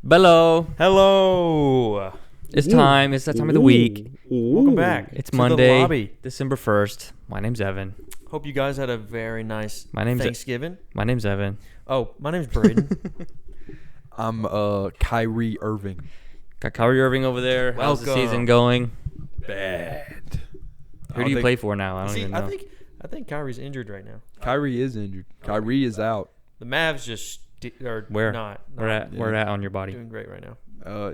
Bello. Hello. It's time. It's that time of the week. Welcome back. It's to Monday, the lobby. December 1st. My name's Evan. Hope you guys had a very nice Thanksgiving. My name's Evan. Oh, my name's Braden. I'm Kyrie Irving. Got Kyrie Irving over there. How's the Welcome. season going? Bad. Who do you play for now? I don't See, even know. I think Kyrie's injured right now. Kyrie is injured. Kyrie is out. The Mavs just are Where? not Where at on your body? doing great right now.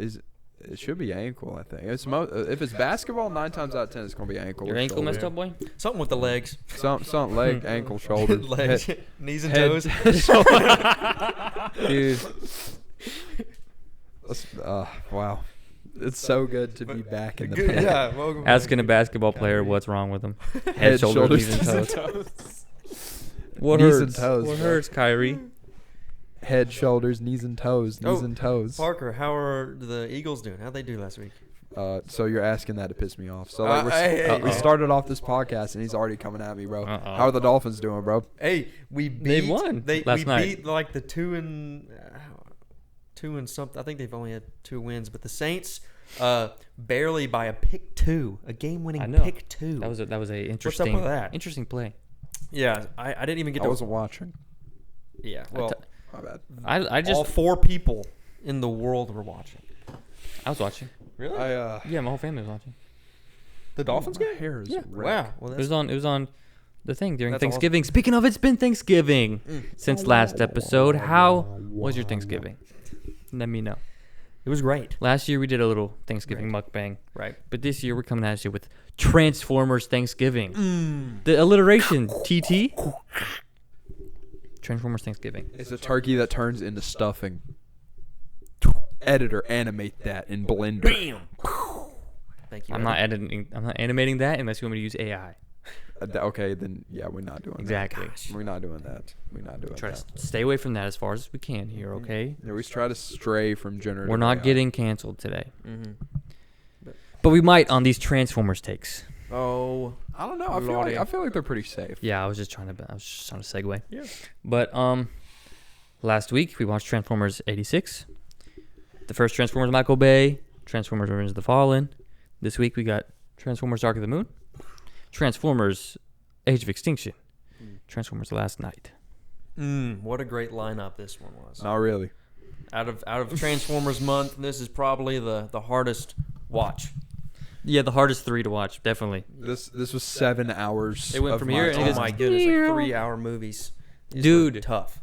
It should be ankle, I think. If it's basketball, 9 times out of 10, it's gonna be ankle. Your or ankle shoulder. messed up, boy? Something with the legs. Something leg, ankle, shoulder, Legs, head- knees and head- toes. Dude. Wow. It's so good to be back in the Good, pen. yeah, welcome. Asking a basketball player what's wrong with him. Head, shoulders, knees, and toes. What Knees hurts? and toes, What bro. hurts, Kyrie? Head, shoulders, knees and toes, knees Oh, and toes. Parker, how are the Eagles doing? How'd they do last week? So you're asking that to piss me off. So like we hey. started off this podcast and he's already coming at me, bro. Uh-oh. How are the Dolphins doing, bro? Hey, we beat. They won last night. We beat like the two and something. I think they've only had 2 wins, but the Saints, barely by a game-winning pick 2. That was a What's up with that? interesting play. Yeah, I didn't even get I to. wasn't watching. Yeah, well, My bad. I just all 4 people in the world were watching. I was watching. Really? Yeah, my whole family was watching. The Dolphins My game? hair is Yeah. Wow. Well, It that's was on the thing during That's Thanksgiving. Speaking of, it's been Thanksgiving since last episode. How was your Thanksgiving? Let me know. it was great. Last year we did a little Thanksgiving mukbang, Right. but this year we're coming at you with Transformers Thanksgiving. The alliteration TT. Transformers Thanksgiving. It's a turkey that turns into stuffing. Editor, animate that in Blender. Bam. Thank you. I'm not animating that unless you want me to use AI. Okay, then yeah, we're not doing Exactly. that. We're not doing that. We're not doing Try that. to stay away from that as far as we can here, okay? Yeah, we try to stray from generative. We're not AI. getting canceled today. Mm-hmm. But we might on these Transformers takes. Oh. I don't know. Lordy. I feel like they're pretty safe. Yeah, I was just trying to segue. Yeah. But last week we watched Transformers 86. The first Transformers Michael Bay, Transformers Revenge of the Fallen. This week we got Transformers Dark of the Moon, Transformers Age of Extinction, Transformers Last Night. What a great lineup this one was. Not really. Out of Transformers month, this is probably the hardest watch. Yeah, the hardest 3 to watch, definitely. This was 7 hours. It went of from my here and it time. goes, Oh my goodness, like 3-hour movies. These Dude. were tough.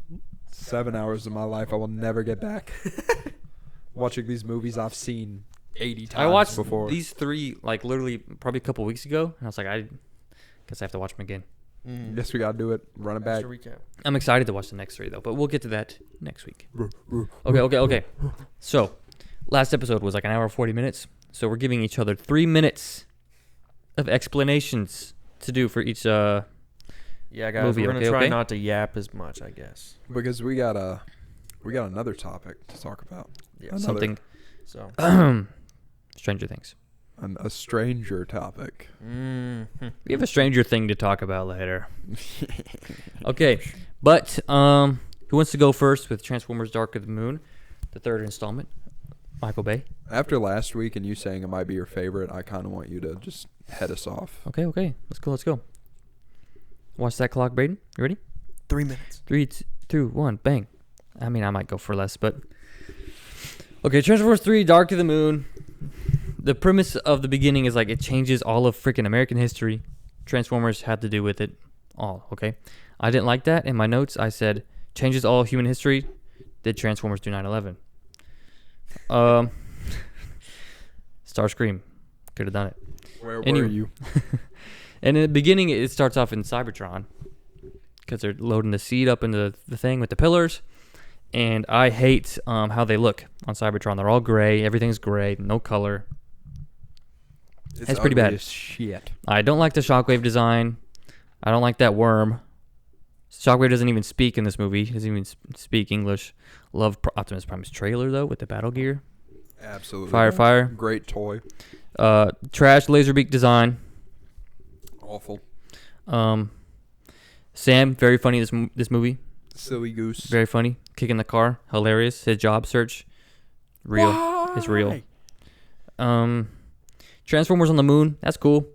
7 hours of my life I will never get back. Watching these movies I've seen 80 times I watched before. these 3 like literally probably a couple weeks ago, and I was like, I guess I have to watch them again. Guess we gotta do it. Run it back. Just to recap. I'm excited to watch the next 3 though, but we'll get to that next week. Okay. So, last episode was like an hour and 40 minutes. So we're giving each other 3 minutes of explanations to do for each. Yeah, guys, Movie, we're gonna okay, try okay? not to yap as much, I guess. Because we got another topic to talk about. Yeah. Another- Something. So. Stranger Things. A stranger topic. We have a stranger thing to talk about later. Okay, but who wants to go first with Transformers Dark of the Moon, the 3rd installment? Michael Bay. After last week and you saying it might be your favorite, I kind of want you to just head us off. Okay. Let's go. Watch that clock, Braden. You ready? 3 minutes. 3, 2, 1, bang. I mean, I might go for less, but... Okay, Transformers 3, Dark of the Moon. The premise of the beginning is like it changes all of freaking American history. Transformers had to do with it all, okay? I didn't like that. In my notes, I said, changes all human history. Did Transformers do 9/11? Starscream. Could have done it. Where were Anyway. you? And in the beginning, it starts off in Cybertron because they're loading the seed up into the thing with the pillars. And I hate how they look on Cybertron. They're all gray. Everything's gray. No color. It's pretty ugly bad. as shit. I don't like the Shockwave design. I don't like that worm. Shockwave doesn't even speak in this movie. He doesn't even speak English. Love Optimus Prime's trailer, though, with the battle gear. Absolutely. Fire. Great toy. Trash Laserbeak design. Awful. Sam, very funny this movie. Silly goose. Very funny. Kicking the car. Hilarious. His job search. Real. Why? It's real. Transformers on the moon. That's cool.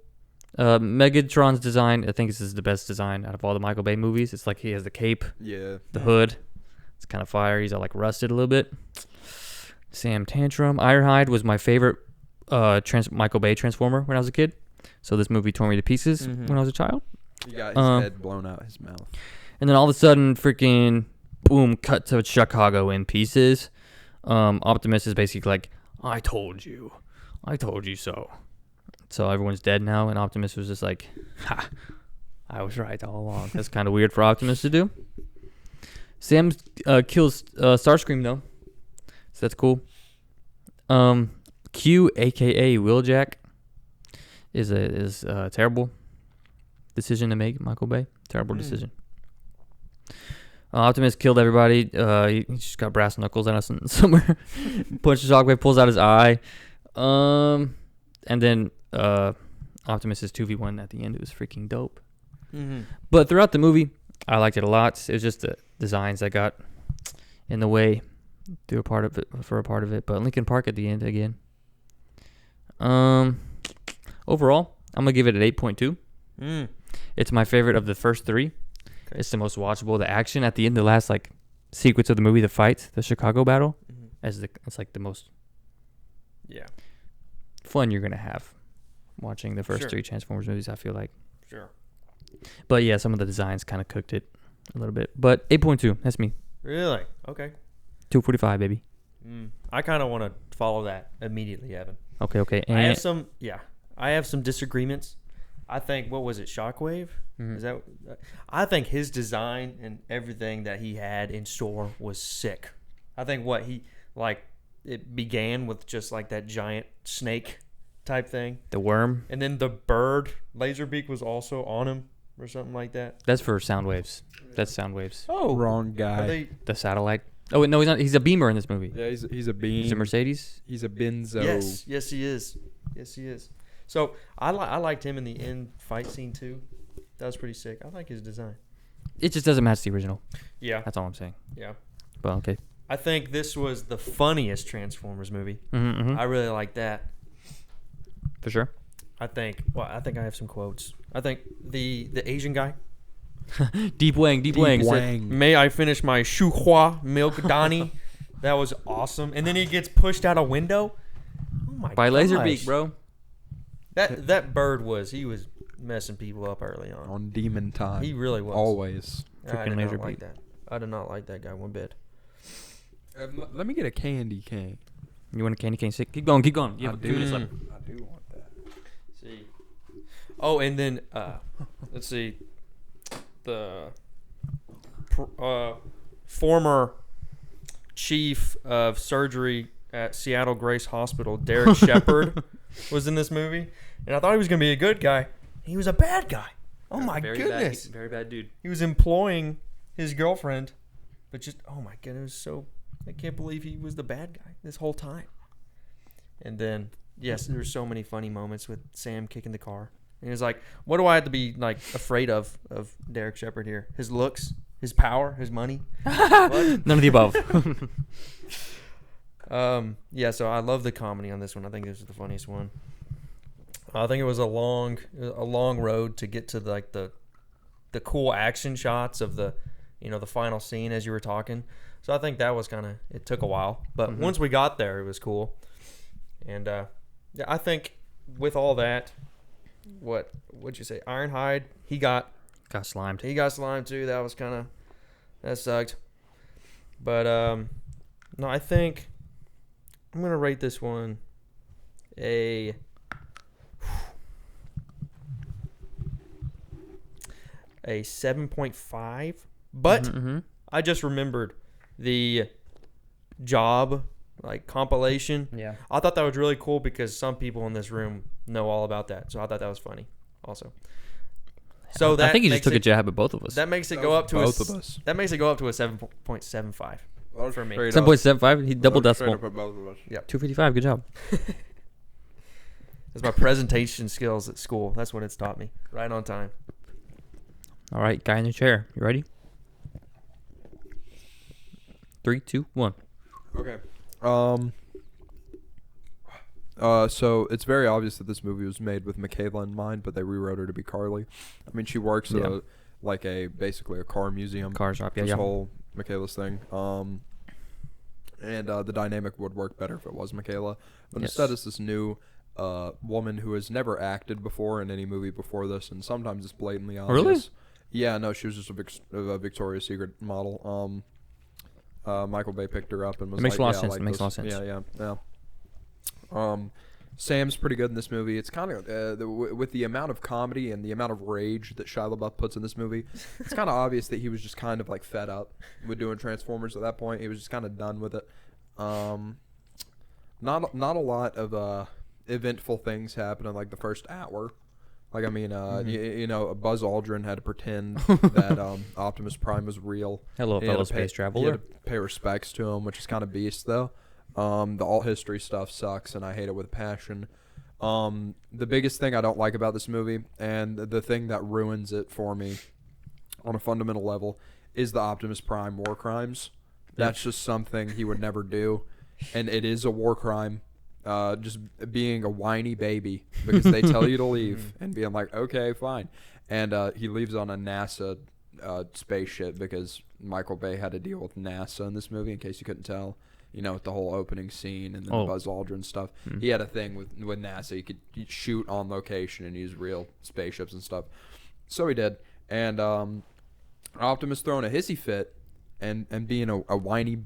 Megatron's design, I think this is the best design out of all the Michael Bay movies. It's like he has the cape, Yeah. the hood. It's kind of fire. He's all like rusted a little bit. Sam Tantrum. Ironhide was my favorite Michael Bay Transformer when I was a kid. So this movie tore me to pieces when I was a child. He got his head blown out his mouth. And then all of a sudden, freaking boom, cut to Chicago in pieces. Optimus is basically like, I told you so. So everyone's dead now, and Optimus was just like, ha, I was right all along. That's kind of weird for Optimus to do. Sam kills Starscream, though. So that's cool. Q, a.k.a. Wheeljack, is a terrible decision to make, Michael Bay. Terrible decision. Optimus killed everybody. He just got brass knuckles on us somewhere. Punches Shockwave, pulls out his eye. And then Optimus is 2v1 at the end. It was freaking dope. But throughout the movie, I liked it a lot. It was just the designs that got in the way for a part of it. But Linkin Park at the end again. Overall, I'm gonna give it an 8.2. It's my favorite of the first three. Okay. It's the most watchable. The action at the end, the last like sequence of the movie, the fight, the Chicago battle, it's like the most fun you're gonna have watching the first three Transformers movies. I feel like. Sure. But yeah, some of the designs kind of cooked it a little bit. But 8.2, that's me. Really? Okay. 245, baby. I kind of want to follow that immediately, Evan. Okay. And I have some disagreements. I think, what was it, Shockwave? Is that? I think his design and everything that he had in store was sick. I think it began with just like that giant snake type thing. The worm. And then the bird, Laserbeak, was also on him or something like that. That's for sound waves. That's sound waves. Oh, wrong guy. The satellite. Oh, wait, no, he's not. He's a beamer in this movie. Yeah, he's a beam. He's a Mercedes. He's a Benzo. Yes, he is. So I liked him in the end fight scene too. That was pretty sick. I like his design. It just doesn't match the original. Yeah. That's all I'm saying. Yeah. But okay. I think this was the funniest Transformers movie. I really like that. For sure. I think I have some quotes. I think the Asian guy. Deep Wang. Said, "May I finish my Shu Hua milk, Donnie?" That was awesome. And then he gets pushed out a window. Oh my god! By Laserbeak, bro. That bird was messing people up early on demon time. He really was. Always. I did not like that. I did not like that guy one bit. Let me get a candy cane. You want a candy cane stick? Keep going. You have 2 minutes left. I do want that. See. Oh, and then let's see. The former chief of surgery at Seattle Grace Hospital, Derek Shepard, was in this movie, and I thought he was going to be a good guy. He was a bad guy. Oh my goodness! Very bad dude. He was employing his girlfriend, but just my goodness, I can't believe he was the bad guy this whole time. And then yes, there were so many funny moments with Sam kicking the car. And he was like, what do I have to be like afraid of Derek Shepard here? His looks, his power, his money? None of the above. So I love the comedy on this one. I think this is the funniest one. I think it was a long road to get to the cool action shots of the final scene as you were talking. So I think that was it took a while, but once we got there, it was cool. And I think with all that, what'd you say? Ironhide, he got slimed. He got slimed too. That was that sucked. But no, I think I'm gonna rate this one a 7.5. But I just remembered the job compilation. Yeah. I thought that was really cool because some people in this room know all about that. So I thought that was funny also. So I think he just took a jab at both of us. That makes it go up to both of us. That makes it go up to a 7.75 for me. 7.75. He double decimal. For both of us. Yep. 255. Good job. That's my presentation skills at school. That's what it's taught me. Right on time. All right, guy in the chair. You ready? 3, 2, 1. Okay. So it's very obvious that this movie was made with Michaela in mind, but they rewrote her to be Carly. I mean, she works at basically a car museum. Car shop, yeah, This yeah. whole Michaela's thing. And the dynamic would work better if it was Michaela. But Yes. instead, it's this new woman who has never acted before in any movie before this, and sometimes it's blatantly obvious. Really? Yeah, no, she was just a Victoria's Secret model. Michael Bay picked her up and was It makes like, a lot of yeah, I sense. like It makes a lot this. of sense. Yeah. Sam's pretty good in this movie. It's kind of with the amount of comedy and the amount of rage that Shia LaBeouf puts in this movie, it's kind of obvious that he was just kind of like fed up with doing Transformers at that point. He was just kind of done with it. Not a lot of eventful things happen in like the first hour. Like, I mean, you know, Buzz Aldrin had to pretend that Optimus Prime was real. Hello, He had fellow to pay- space He traveler. had to pay respects to him, which is kind of beast, though. The alt history stuff sucks, and I hate it with passion. The biggest thing I don't like about this movie, and the thing that ruins it for me on a fundamental level, is the Optimus Prime war crimes. That's just something he would never do, and it is a war crime. Just being a whiny baby because they tell you to leave and being like, okay, fine. And he leaves on a NASA spaceship because Michael Bay had to deal with NASA in this movie, in case you couldn't tell. You know, with the whole opening scene and then the Buzz Aldrin stuff. He had a thing with NASA. He could shoot on location and use real spaceships and stuff. So he did. And Optimus throwing a hissy fit and being a whiny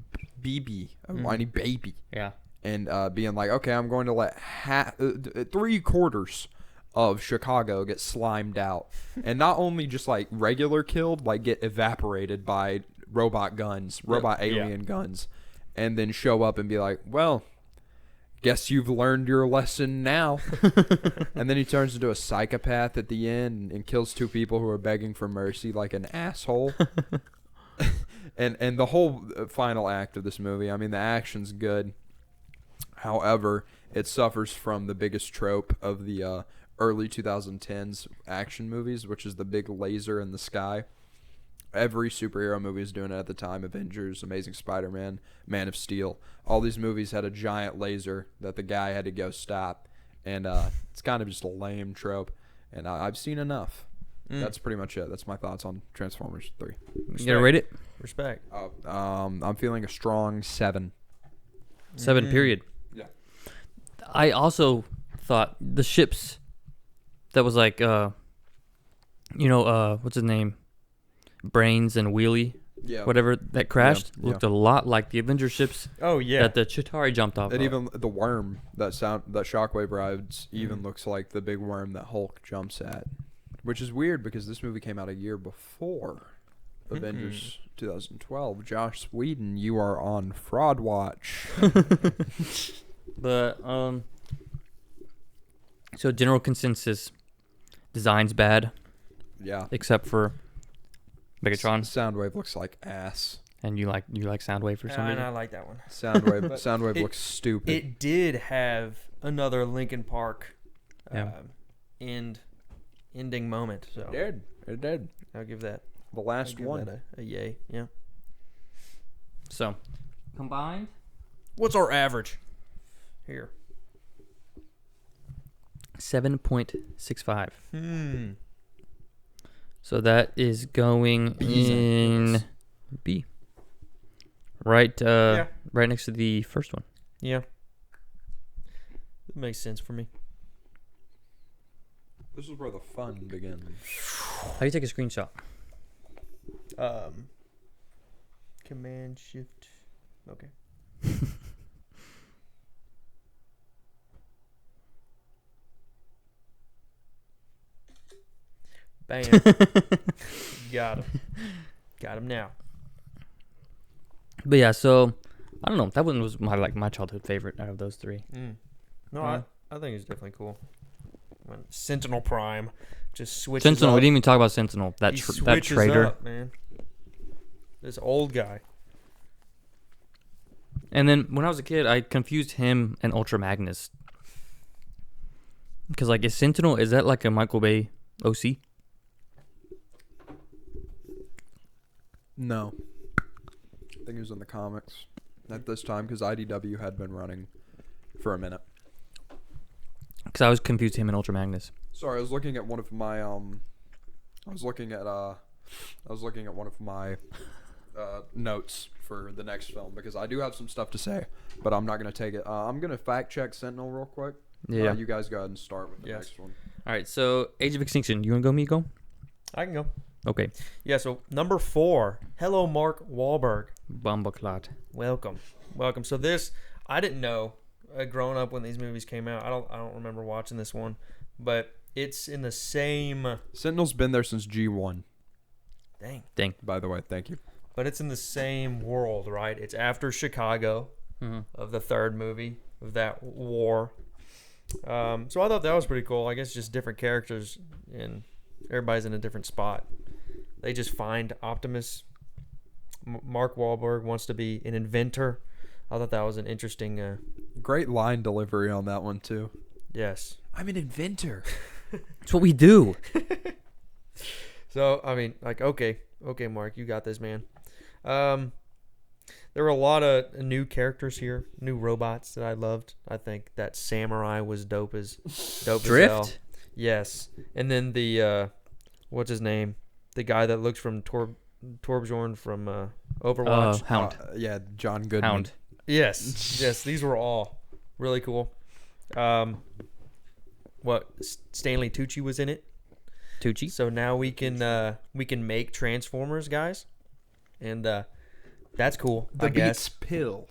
whiny baby. Yeah. And being like, okay, I'm going to let 3/4 of Chicago get slimed out. And not only just like regular killed, like get evaporated by robot alien guns. And then show up and be like, well, guess you've learned your lesson now. And then he turns into a psychopath at the end and kills 2 people who are begging for mercy like an asshole. and the whole final act of this movie, I mean, the action's good. However, it suffers from the biggest trope of the early 2010s action movies, which is the big laser in the sky. Every superhero movie was doing it at the time. Avengers, Amazing Spider-Man, Man of Steel. All these movies had a giant laser that the guy had to go stop. And it's kind of just a lame trope. And I've seen enough. That's pretty much it. That's my thoughts on Transformers 3. You gonna rate it? Respect. I'm feeling a strong 7. 7, period. Yeah. I also thought the ships that was like, what's his name? Brains and Wheelie, Yeah. whatever, that crashed, looked a lot like the Avengers ships Oh yeah. that the Chitauri jumped off And of. even the worm that Shockwave rides even looks like the big worm that Hulk jumps at, which is weird because this movie came out a year before Avengers 2012. Josh Whedon, you are on fraud watch. But, so general consensus, design's bad, Yeah. except for Megatron, Soundwave looks like ass. and you like Soundwave for some and reason. I like that one. Soundwave it- looks stupid. It did have another Linkin Park Yeah. ending moment. So It did. I'll give that The I'll last give one. that a yay. Yeah. So, combined, What's our average here? 7.65. So that is going in B. Right right next to the first one. Yeah. It makes sense for me. This is where the fun begins. How do you take a screenshot? Command Shift. Okay. Bam. Got him. Got him now. But yeah, so I don't know. That one was my childhood favorite out of those 3. No, Yeah. I think it's definitely cool. When Sentinel Prime just switches Sentinel. up. We didn't even talk about Sentinel. That He that switches traitor. up, man. This old guy. And then when I was a kid, I confused him and Ultra Magnus. Because like, is that like a Michael Bay OC? No. I think it was in the comics at this time because IDW had been running for a minute. Because I was confused him and Ultra Magnus. Sorry, I was looking at one of my notes for the next film because I do have some stuff to say, but I'm not gonna take it. I'm gonna fact check Sentinel real quick. Yeah. You guys go ahead and start with the next one. All right. So Age of Extinction. You want to go, Miko? I can go. Okay. Yeah, so number 4. Hello, Mark Wahlberg. Bumbleclot. Welcome. So this, I didn't know growing up when these movies came out. I don't remember watching this one, but it's in the same. Sentinel's been there since G1. Dang. By the way, thank you. But it's in the same world, right? It's after Chicago of the third movie of that war. So I thought that was pretty cool. I guess just different characters and everybody's in a different spot. They just find Optimus. Mark Wahlberg wants to be an inventor. I thought that was an interesting. Great line delivery on that one too. Yes. I'm an inventor. It's what we do. So I mean, like, okay, Mark, you got this, man. There were a lot of new characters here, new robots that I loved. I think that samurai was dope as Drift? hell. Yes, and then the what's his name? The guy that looks from Torbjorn from Overwatch. Hound. Yeah, John Goodman. Hound. Yes, these were all really cool. Stanley Tucci was in it. Tucci. So now we can make Transformers, guys, and that's cool. The I guess. Beats pill.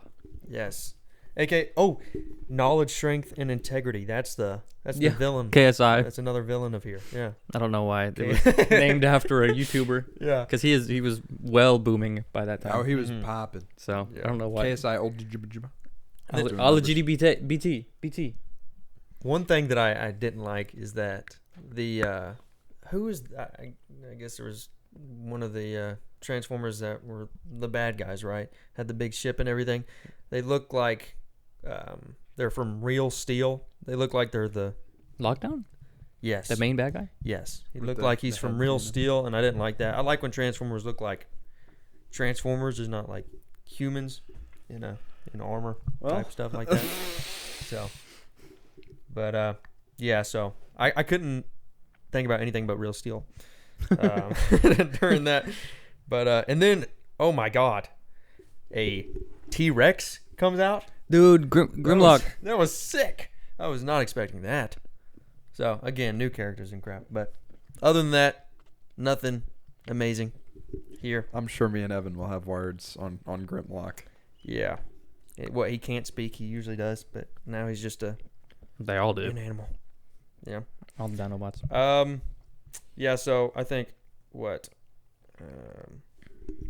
Yes. Okay. Oh, knowledge, strength, and integrity. That's the villain. KSI. That's another villain of here. Yeah. I don't know why it was named after a YouTuber. Yeah. Because he was well booming by that time. Oh, he was popping. So Yeah. I don't know why. KSI old. All the BT. One thing that I didn't like is that the who is I guess there was one of the Transformers that were the bad guys, right? Had the big ship and everything. They look like they're from Real Steel. They look like they're the Lockdown? yes. The main bad guy? Yes. He With looked the- like he's the from head Real unit. Steel, and I didn't like that. I like when Transformers look like Transformers, is not like humans in armor type stuff like that. So, but yeah. So I couldn't think about anything but Real Steel during that. But and then oh my God, a T-Rex comes out. Dude, Grimlock. That was sick. I was not expecting that. So again, new characters and crap. But other than that, nothing amazing here. I'm sure me and Evan will have words on Grimlock. Yeah. He can't speak. He usually does, but now he's just They all do. an animal. Yeah. All the Dinobots. Yeah. So I think what's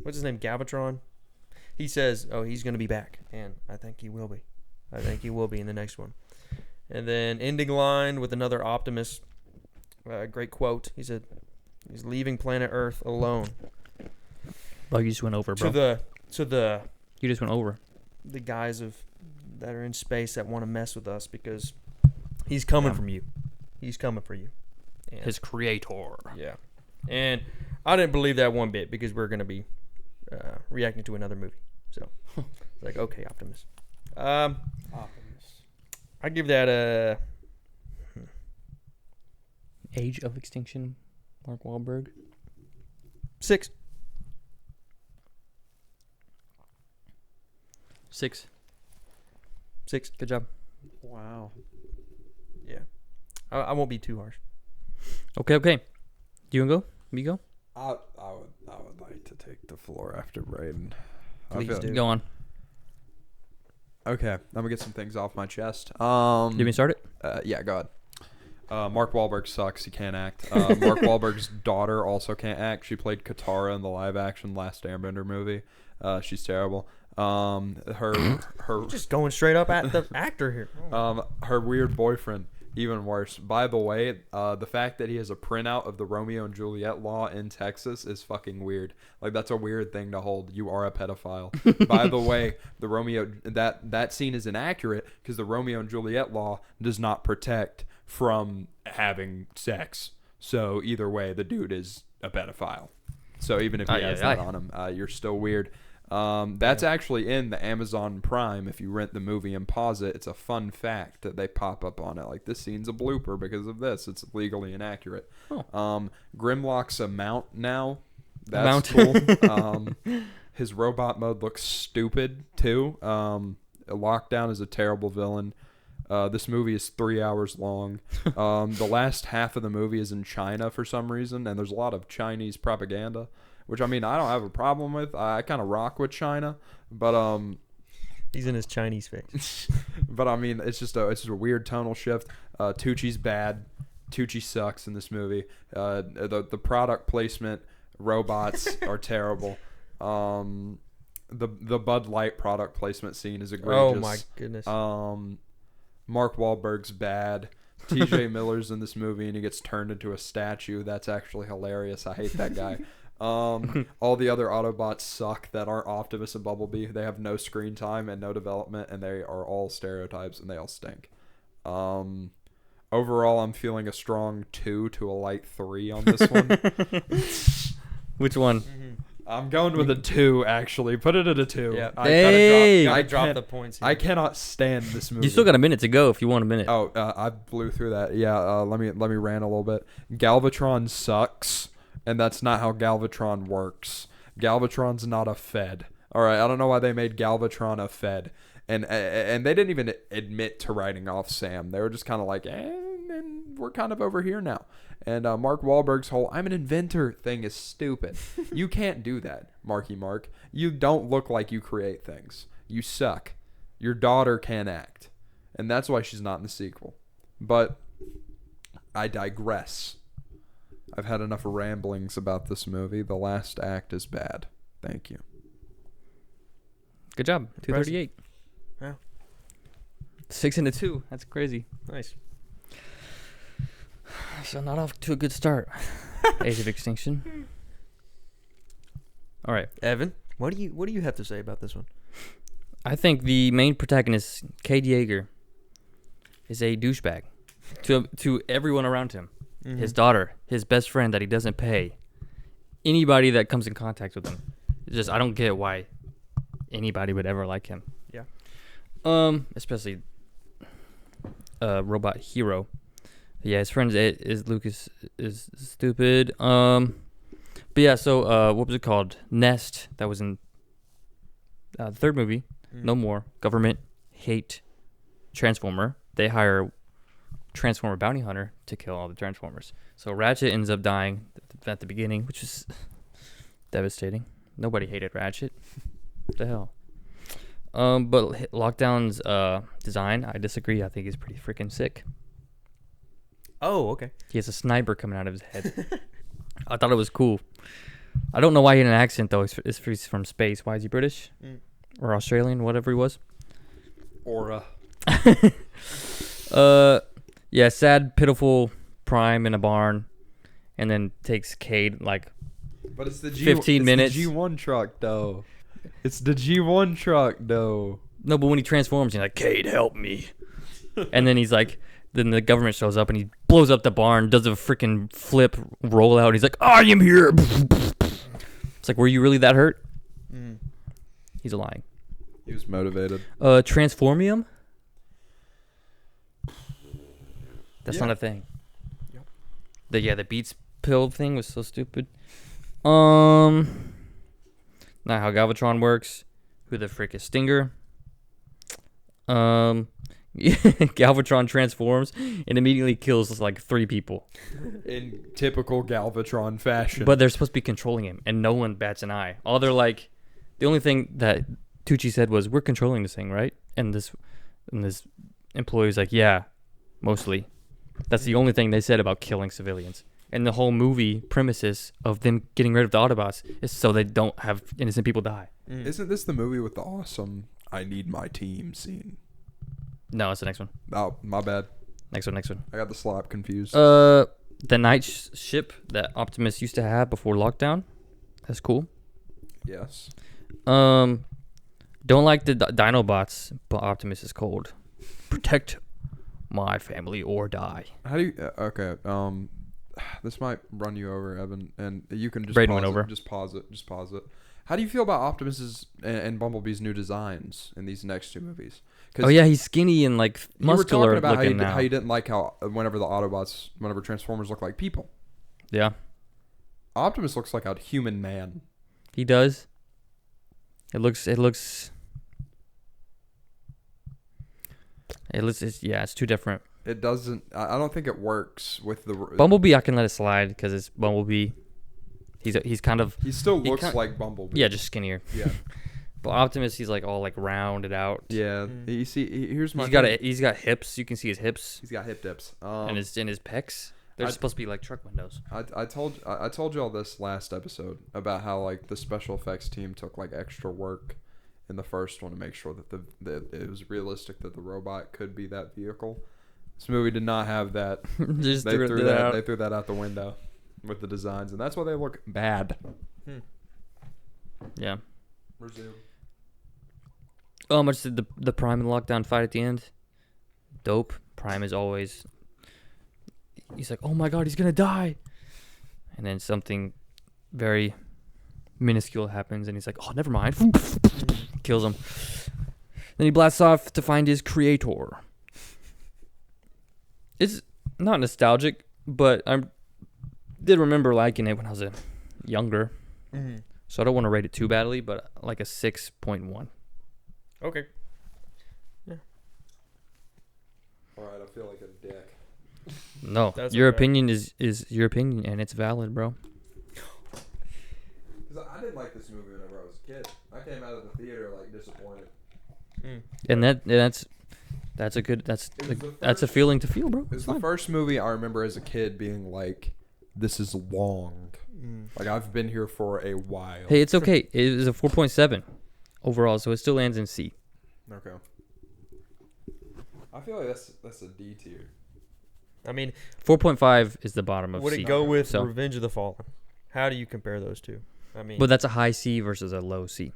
his name? Galvatron. He says, "Oh, he's going to be back," and I think he will be. I think he will be in the next one. And then ending line with another Optimus. Great quote. He said, "He's leaving planet Earth alone." Oh, you just went over, bro. To the You just went over. the guys that are in space that want to mess with us because he's coming from you. He's coming for you. And, His creator. yeah. And I didn't believe that one bit because we're going to be reacting to another movie. So it's like, okay, Optimus. I give that a Age of Extinction, Mark Wahlberg. 6. 6. 6. Good job. Wow. Yeah. I won't be too harsh. Okay. You want to go? Me go? I would like to take the floor after Braden. Please do. Go on. Okay, I'm gonna get some things off my chest. Do you want me to start it? Yeah, go ahead. Mark Wahlberg sucks. He can't act. Mark Wahlberg's daughter also can't act. She played Katara in the live-action Last Airbender movie. She's terrible. Her Just going straight up at the actor here. her weird boyfriend, even worse. By the way, the fact that he has a printout of the Romeo and Juliet law in Texas is fucking weird. Like, that's a weird thing to hold. You are a pedophile. By the way, the Romeo that scene is inaccurate because the Romeo and Juliet law does not protect from having sex. So either way, the dude is a pedophile. So even if he has that on him, you're still weird. That's actually in the Amazon Prime. If you rent the movie and pause it, it's a fun fact that they pop up on it. Like, this scene's a blooper because of this. It's legally inaccurate. Grimlock's a mount now. That's cool. His robot mode looks stupid, too. Lockdown is a terrible villain. This movie is 3 hours long. The last half of the movie is in China for some reason, and there's a lot of Chinese propaganda, which, I mean, I don't have a problem with. I kind of rock with China, but he's in his Chinese face. but I mean, it's just a weird tonal shift. Tucci's bad. Tucci sucks in this movie. The product placement robots are terrible. The Bud Light product placement scene is egregious. Oh my goodness. Mark Wahlberg's bad. T.J. Miller's in this movie and he gets turned into a statue. That's actually hilarious. I hate that guy. All the other Autobots suck that aren't Optimus and Bumblebee. They have no screen time and no development, and they are all stereotypes and they all stink. Overall, I'm feeling a strong 2 to a light 3 on this one. Which one? I'm going with a 2, actually. Put it at a 2. Yeah. Hey! I dropped the points here. I cannot stand this movie. You still got a minute to go if you want a minute. Oh, I blew through that. Yeah, let me rant a little bit. Galvatron sucks, and that's not how Galvatron works. Galvatron's not a Fed. All right, I don't know why they made Galvatron a Fed. And they didn't even admit to writing off Sam. They were just kind of like, and we're kind of over here now. And Mark Wahlberg's whole "I'm an inventor" thing is stupid. You can't do that, Marky Mark. You don't look like you create things. You suck. Your daughter can act. And that's why she's not in the sequel. But I digress. I've had enough ramblings about this movie. The last act is bad. Thank you. Good job. 238. Yeah. 6 and a 2. That's crazy. Nice. So not off to a good start. Age of Extinction. All right. Evan, what do you have to say about this one? I think the main protagonist, Cade Yeager, is a douchebag to everyone around him. Mm-hmm. His daughter, his best friend that he doesn't pay, anybody that comes in contact with him. It's just I don't get why anybody would ever like him. Yeah. Especially Robot Hero. Yeah, his friend is Lucas is stupid. But yeah, so what was it called? Nest, that was in the third movie. No more. Government hate Transformer. They hire Transformer bounty hunter to kill all the Transformers. So Ratchet ends up dying at the beginning, which is devastating. Nobody hated Ratchet. What the hell? But Lockdown's design, I disagree. I think he's pretty freaking sick. Oh, okay. He has a sniper coming out of his head. I thought it was cool. I don't know why he had an accent, though. He's from space. Why is he British? Or Australian, whatever he was? Aura. Yeah, sad, pitiful Prime in a barn. And then takes Cade, like, but it's the 15 minutes. The G1 truck, though. It's the G1 truck, though. No, but when he transforms, he's like, Cade, help me. And then he's like... Then the government shows up and he blows up the barn, does a freaking flip rollout. He's like, I am here. It's like, were you really that hurt? He's lying. He was motivated. Transformium? That's not a thing. Yep. The Beats pill thing was so stupid. Not how Galvatron works. Who the frick is Stinger? Galvatron transforms and immediately kills like 3 people in typical Galvatron fashion. But they're supposed to be controlling him, and no one bats an eye. All they're like, the only thing that Tucci said was, "We're controlling this thing, right?" And this employee's like, "Yeah, mostly." That's the only thing they said about killing civilians. And the whole movie premises of them getting rid of the Autobots is so they don't have innocent people die. Isn't this the movie with the awesome "I need my team" scene? No, it's the next one. Oh, my bad. Next one. I got the slap confused. The night ship that Optimus used to have before Lockdown. That's cool. Yes. Don't like the Dinobots, but Optimus is cold. Protect my family or die. How do you... okay. this might run you over, Evan, and you can just Braden pause went over. it. Just pause it. Just pause it. How do you feel about Optimus's and Bumblebee's new designs in these next 2 movies? Oh yeah, he's skinny and like muscular you were talking about looking now. how you didn't like how whenever Transformers look like people. Yeah, Optimus looks like a human man. he does. It looks. It's too different. It doesn't. I don't think it works with the Bumblebee, I can let it slide because it's Bumblebee. He's kind of He still looks like Bumblebee. yeah, just skinnier. Yeah. But Optimus, he's like all like rounded out. Yeah. You see, here's my. He's got hips. You can see his hips He's got hip dips. and his pecs. They're supposed to be like truck windows. I told you all this last episode about how like the special effects team took like extra work in the first one to make sure that that it was realistic that the robot could be that vehicle. This movie did not have that. They threw that out the window with the designs, and that's why they look bad. Yeah. Resume. Oh, much did the Prime and Lockdown fight at the end? Dope. Prime is always. He's like, oh my god, he's gonna die, and then something very minuscule happens, and he's like, oh, never mind. Kills him. Then he blasts off to find his creator. It's not nostalgic, but I did remember liking it when I was younger. Mm-hmm. So I don't want to rate it too badly, but like a 6.1. Okay. All right, I feel like a dick. No, That's your okay. opinion is your opinion, and it's valid, bro. Because I didn't like this movie whenever I was a kid. I came out of the theater like disappointed. And that's a feeling to feel, bro. It's the first movie I remember as a kid being like, this is long. Like, I've been here for a while. Hey, it's okay. It is a 4.7 overall, so it still lands in C. Okay. I feel like that's a D tier. I mean, 4.5 is the bottom of would C. it go with So, Revenge of the Fallen? How do you compare those two? I mean, but that's a high C versus a low C.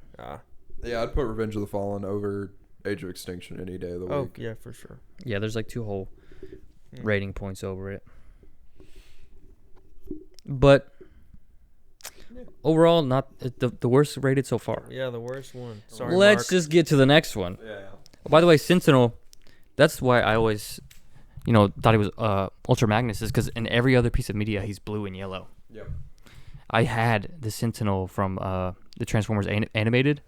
Yeah, I'd put Revenge of the Fallen over Age of Extinction any day of the week. yeah, for sure. Yeah, there's like 2 whole rating points over it. But overall, not the worst rated so far. Yeah, the worst one. Sorry, Let's Mark. just get to the next one. Yeah. By the way, Sentinel, that's why I always, thought he was Ultra Magnus, is because in every other piece of media, he's blue and yellow. Yep. I had the Sentinel from the Transformers animated.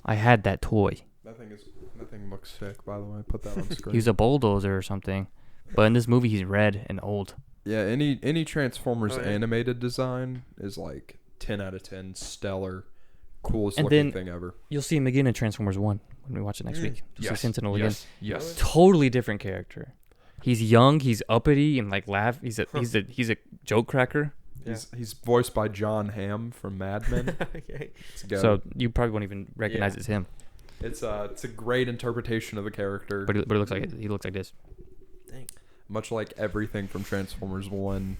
I had that toy. That thing looks sick, by the way. Put that on screen. He was a bulldozer or something. But in this movie, he's red and old. Yeah, any Transformers animated design is like 10 out of 10, stellar, coolest looking thing ever. You'll see him again in Transformers 1 when we watch it next week. You'll see Sentinel again. Yes. Totally different character. He's young, he's uppity, and like laugh. He's a joke cracker. Yeah. He's voiced by John Hamm from Mad Men. Okay. So you probably won't even recognize it's him. It's a great interpretation of the character. But it looks like he looks like this. Dang. Much like everything from Transformers 1,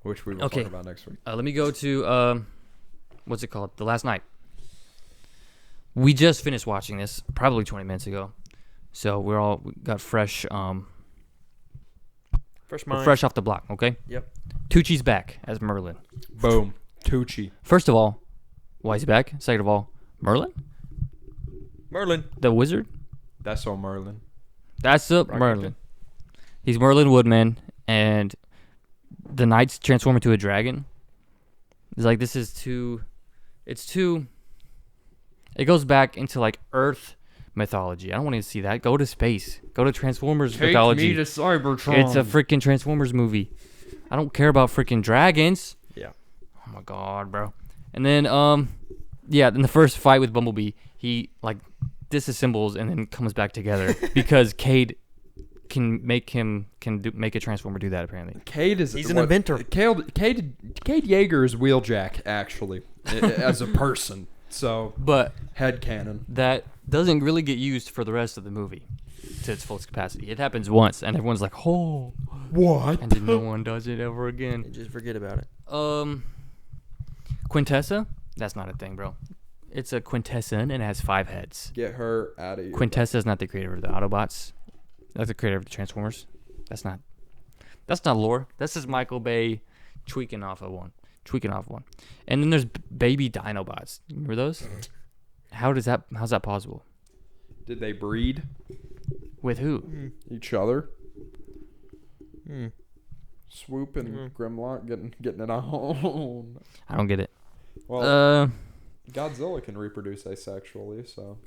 which we will talk about next week. Let me go to what's it called? The Last Night. We just finished watching this probably 20 minutes ago, so we got fresh fresh off the block. Okay. Yep. Tucci's back as Merlin. Boom. Tucci. First of all, why is he back? Second of all, Merlin, the wizard. That's all Merlin. That's Merlin. He's Merlin Woodman, and the knights transform into a dragon. It's like this is too. It's too. It goes back into like Earth mythology. I don't want to see that. Go to space. Go to Transformers mythology. Take me to Cybertron. It's a freaking Transformers movie. I don't care about freaking dragons. Yeah. Oh my god, bro. And then in the first fight with Bumblebee, he like disassembles and then comes back together because Cade can make a Transformer do that apparently. He's an inventor. Cade Yeager is Wheeljack actually as a person. So, But headcanon. that doesn't really get used for the rest of the movie to its fullest capacity. It happens once, and everyone's like, "Oh, what?" And then no one does it ever again. Just forget about it. Quintessa? That's not a thing, bro. It's a quintesson, and it has 5 heads. Get her out of here. Quintessa is not the creator of the Autobots. That's the creator of the Transformers. That's not lore. This is Michael Bay tweaking off of one. And then there's baby Dinobots. Remember those? How's that possible? Did they breed With who? each other? Swoop and Grimlock getting it on. I don't get it. Well, Godzilla can reproduce asexually, so.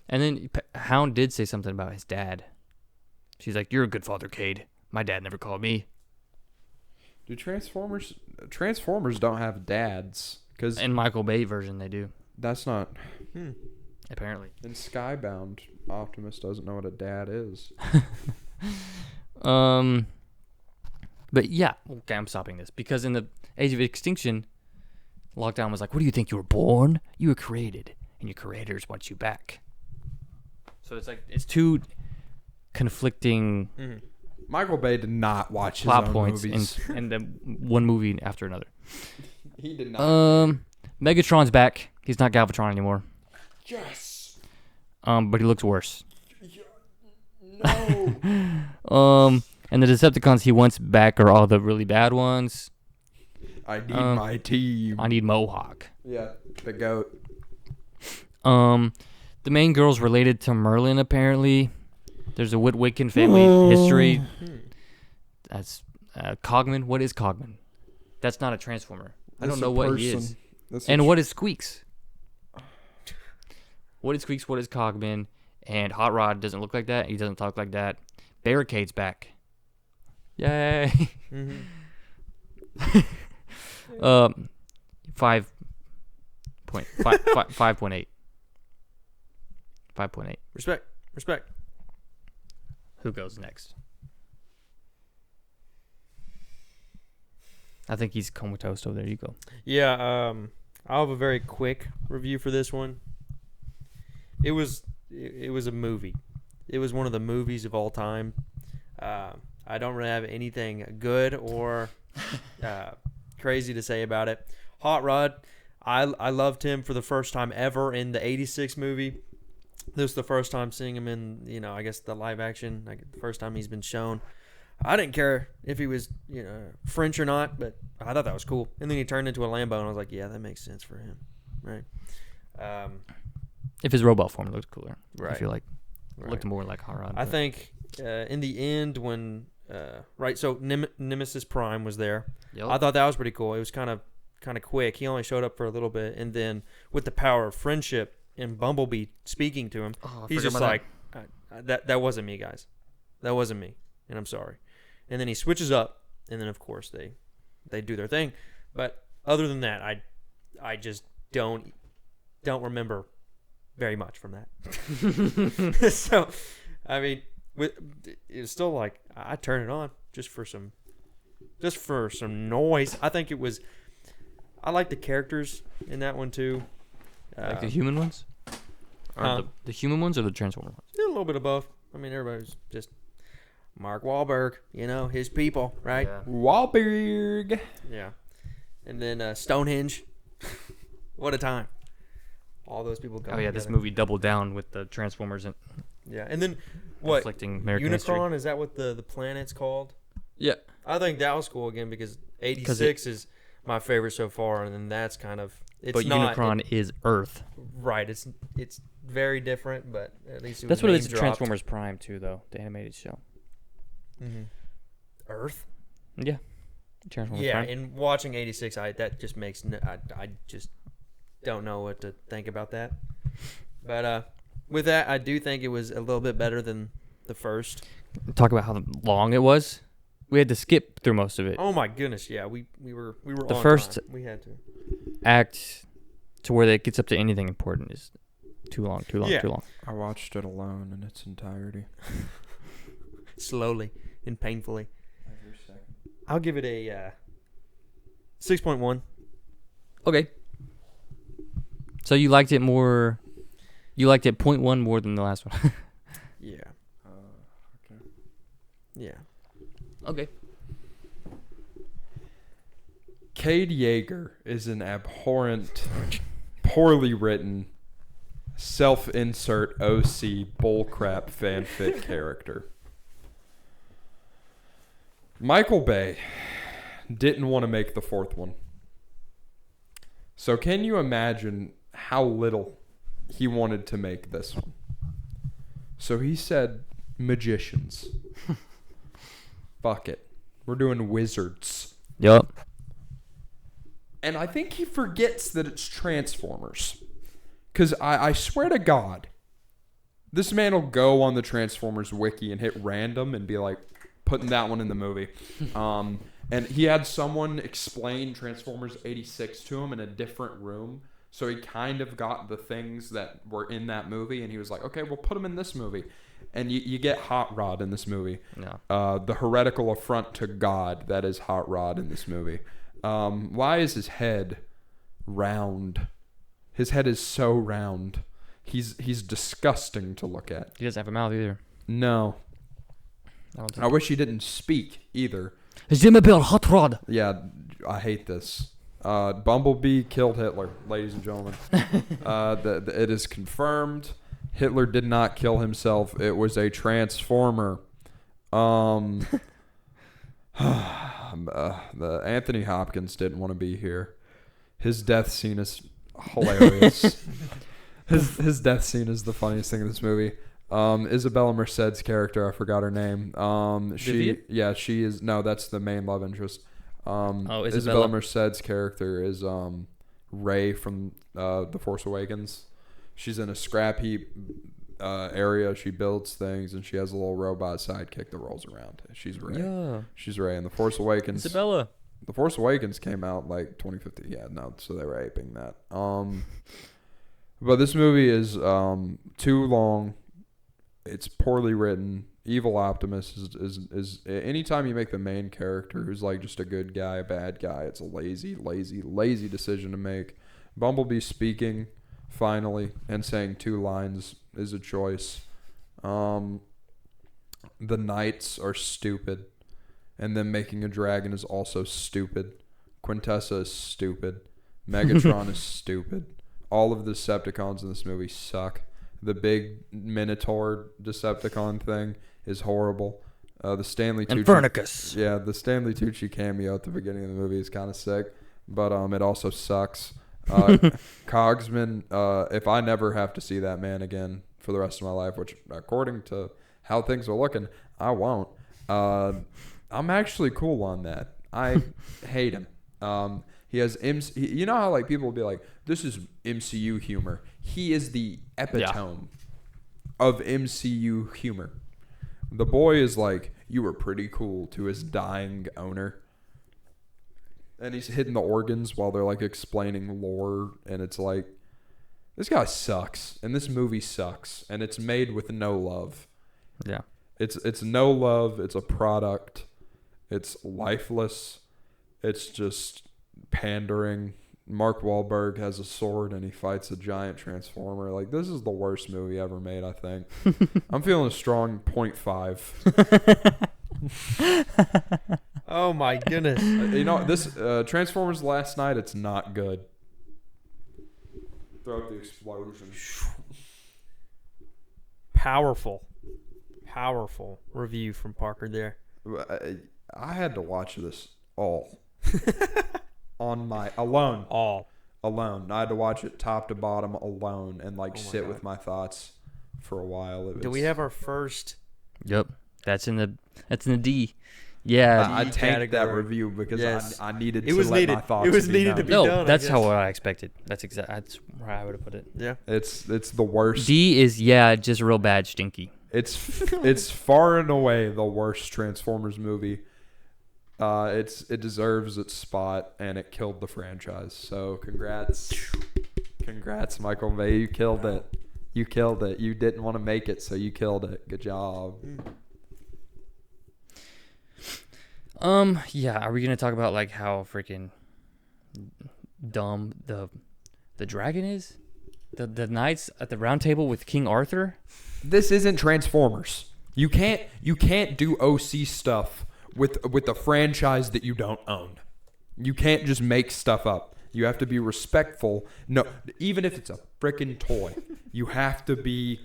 And then Hound did say something about his dad. She's like, "You're a good father, Cade. My dad never called me." Do Transformers don't have dads? Because In Michael Bay version, they do. that's not. Apparently. In Skybound, Optimus doesn't know what a dad is. But yeah, okay, I'm stopping this because in the Age of Extinction, Lockdown was like, "What do you think? You were born? You were created, and your creators want you back." So it's like it's two conflicting Michael Bay did not watch his plot own points movies. in the one movie after another. He did not. Megatron's back. He's not Galvatron anymore. Yes. But he looks worse. No. And the Decepticons he wants back are all the really bad ones. I need my team. I need Mohawk. Yeah, the goat. The main girl's related to Merlin, apparently. There's a Witwicken family history. That's Cogman. What is Cogman? That's not a Transformer. I don't know what he is. And what is Squeaks? What is Squeaks? What is Cogman? And Hot Rod doesn't look like that. He doesn't talk like that. Barricade's back. Yay. 5.8. 5.8. Respect. Who goes next? I think he's comatose over there. You go. Yeah, I'll have a very quick review for this one. It was a movie. It was one of the movies of all time. I don't really have anything good or crazy to say about it. Hot Rod, I loved him for the first time ever in the '86 movie. This was the first time seeing him in, I guess the live action. Like the first time he's been shown. I didn't care if he was, French or not, but I thought that was cool. And then he turned into a Lambo, and I was like, yeah, that makes sense for him, right? If his robot form looked cooler, Right. I feel like it Right. looked more like Hot Rod. I think in the end when so Nemesis Prime was there. Yep. I thought that was pretty cool. It was kind of quick. He only showed up for a little bit, and then with the power of friendship and Bumblebee speaking to him, he's just like, that wasn't me, guys. That wasn't me, and I'm sorry. And then he switches up, and then of course they do their thing. But other than that, I just don't remember very much from that. So, I mean, it's still like I turn it on just for some noise. I think it was. I like the characters in that one too. Like the human ones, or the human ones, or the Transformer ones. Yeah, a little bit of both. I mean, everybody's just Mark Wahlberg, his people, right? Yeah. Wahlberg. Yeah. And then Stonehenge. What a time. All those people coming Oh yeah, this together. movie doubled down with the Transformers and Yeah, and then what? reflecting American history. Unicron, is that what the planet's called? Yeah. I think that was cool again because 86 is my favorite so far, and then that's kind of But Unicron is Earth. right. It's very different, but at least That's what it is. name dropped. Transformers Prime too, though the animated show. Mm-hmm. Earth. Yeah. Transformers Yeah, Prime. and watching 86, that just makes I just don't know what to think about that. But with that, I do think it was a little bit better than the first. Talk about how long it was. We had to skip through most of it. Oh my goodness, yeah, we were The on first- time. We had to. Act to where it gets up to anything important is too long. Yeah. I watched it alone in its entirety. Slowly and painfully. I'll give it a 6.1. Okay. So you liked it more. You liked it 0.1 more than the last one. Yeah. Okay. Yeah. Okay. Cade Yeager is an abhorrent, poorly written, self-insert OC bullcrap fanfic character. Michael Bay didn't want to make the fourth one. So can you imagine how little he wanted to make this one? So he said, magicians. Fuck it. We're doing wizards. Yup. And I think he forgets that it's Transformers. Because I swear to God, this man will go on the Transformers wiki and hit random and be like, putting that one in the movie. And he had someone explain Transformers 86 to him in a different room. So he kind of got the things that were in that movie. And he was like, okay, we'll put them in this movie. And you get Hot Rod in this movie. Yeah. The heretical affront to God that is Hot Rod in this movie. Why is his head round? His head is so round. He's disgusting to look at. He doesn't have a mouth either. No. I wish he didn't speak either. Jimmy Bill Hot Rod. Yeah, I hate this. Bumblebee killed Hitler, ladies and gentlemen. It is confirmed. Hitler did not kill himself. It was a transformer. The Anthony Hopkins didn't want to be here. His death scene is hilarious. His death scene is the funniest thing in this movie. Isabella Merced's character, I forgot her name. She is. No, that's the main love interest. Isabella Merced's character is Rey from The Force Awakens. She's in a scrap heap area. She builds things, and she has a little robot sidekick that rolls around. She's Rey. Yeah. She's Rey in The Force Awakens. Isabella. The Force Awakens came out like 2015. Yeah, no, so they were aping that. But this movie is too long. It's poorly written. Evil Optimus is anytime you make the main character who's like just a good guy, a bad guy, it's a lazy decision to make. Bumblebee speaking finally and saying 2 lines is a choice. The knights are stupid, and then making a dragon is also stupid. Quintessa is stupid. Megatron is stupid. All of the Decepticons in this movie suck. The big Minotaur Decepticon thing is horrible. The Stanley Tucci, Infernicus. Yeah, the Stanley Tucci cameo at the beginning of the movie is kind of sick, but it also sucks. Cogsman, if I never have to see that man again for the rest of my life, which according to how things are looking, I won't. I'm actually cool on that. I hate him. He has you know how like people will be like, this is MCU humor. He is the epitome of MCU humor. The boy is like, you were pretty cool to his dying owner. And he's hitting the organs while they're like explaining lore. And it's like, this guy sucks. And this movie sucks. And it's made with no love. Yeah. It's no love. It's a product. It's lifeless. It's just pandering. Mark Wahlberg has a sword and he fights a giant transformer. Like, this is the worst movie ever made, I think. I'm feeling a strong 0.5. Oh my goodness. This Transformers Last Night, it's not good. Throw out the explosion. Powerful review from Parker there. I had to watch this all. On my alone. Alone. I had to watch it top to bottom alone and sit with my thoughts for a while. Do we have our first? Yep. That's in the D. Yeah. I tanked that review because I needed to let my thoughts It was be needed known. to be done. That's how I expected. That's where I would have put it. Yeah. It's the worst. D is just real bad stinky. It's far and away the worst Transformers movie. It deserves its spot, and it killed the franchise. So congrats, Michael Bay. You killed it. You didn't want to make it, so you killed it. Good job. Yeah. Are we gonna talk about how freaking dumb the dragon is? The knights at the round table with King Arthur. This isn't Transformers. You can't do OC stuff with a franchise that you don't own. You can't just make stuff up. You have to be respectful. No, even if it's a freaking toy, you have to be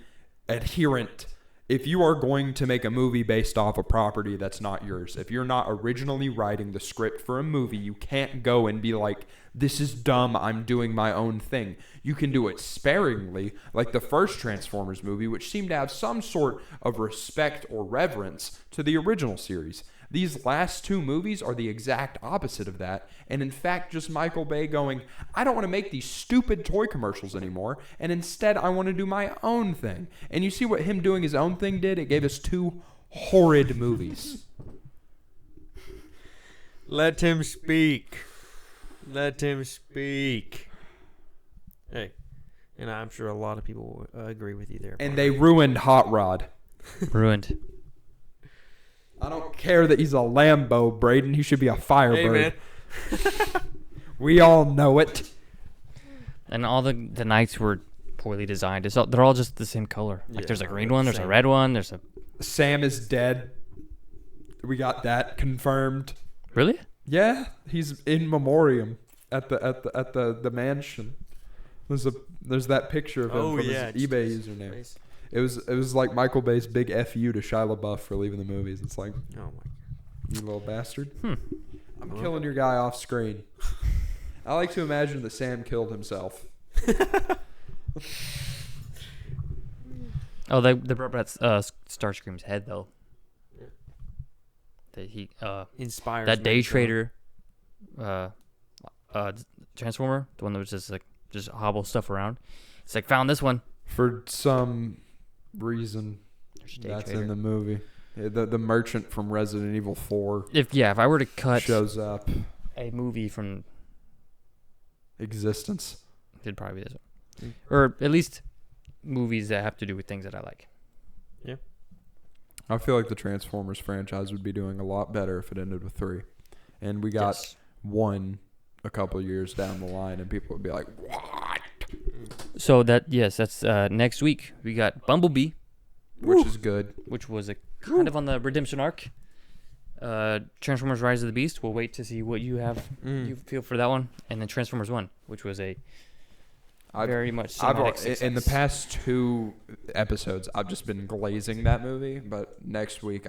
adherent if you are going to make a movie based off a property that's not yours, if you're not originally writing the script for a movie, you can't go and be like, this is dumb, I'm doing my own thing. You can do it sparingly, like the first Transformers movie, which seemed to have some sort of respect or reverence to the original series. These last two movies are the exact opposite of that, and in fact, just Michael Bay going, I don't want to make these stupid toy commercials anymore, and instead I want to do my own thing. And you see what him doing his own thing did? It gave us two horrid movies. Let him speak. Let him speak. Hey, and I'm sure a lot of people will agree with you there. And they ruined Hot Rod. Ruined. I don't care that he's a Lambo, Braden. He should be a Firebird. Hey, man. We all know it. And all the knights were poorly designed. They're all just the same color. Like Yeah, there's a they're green the one, there's a same. red one, there's a... Sam is dead. We got that confirmed. Really? Yeah, he's in memoriam at the mansion. There's that picture of him from his eBay username. Face. It was like Michael Bay's big FU to Shia LaBeouf for leaving the movies. It's like, Oh my. you little bastard. Hmm. I'm killing your guy off screen. I like to imagine that Sam killed himself. Oh, they brought back Starscream's head though. Yeah. That he Inspires that me, day so- trader, Transformer, the one that was just hobble stuff around. It's like found this one. For some reason, There's Day that's Trader. in the movie. Yeah, the merchant from Resident Evil 4 If I were to cut shows up. a movie from, Existence. it'd probably be this one, or at least movies that have to do with things that I like. I feel like the Transformers franchise would be doing a lot better if it ended with 3. And we got Yes. 1 a couple years down the line, and people would be like, what? So that's next week. We got Bumblebee, Which is good. which was a kind of on the redemption arc. Transformers: Rise of the Beast. We'll wait to see what you have. You feel for that one, and then Transformers 1, which was a very much cinematic success. In the past 2 episodes, I've just been glazing that movie, but next week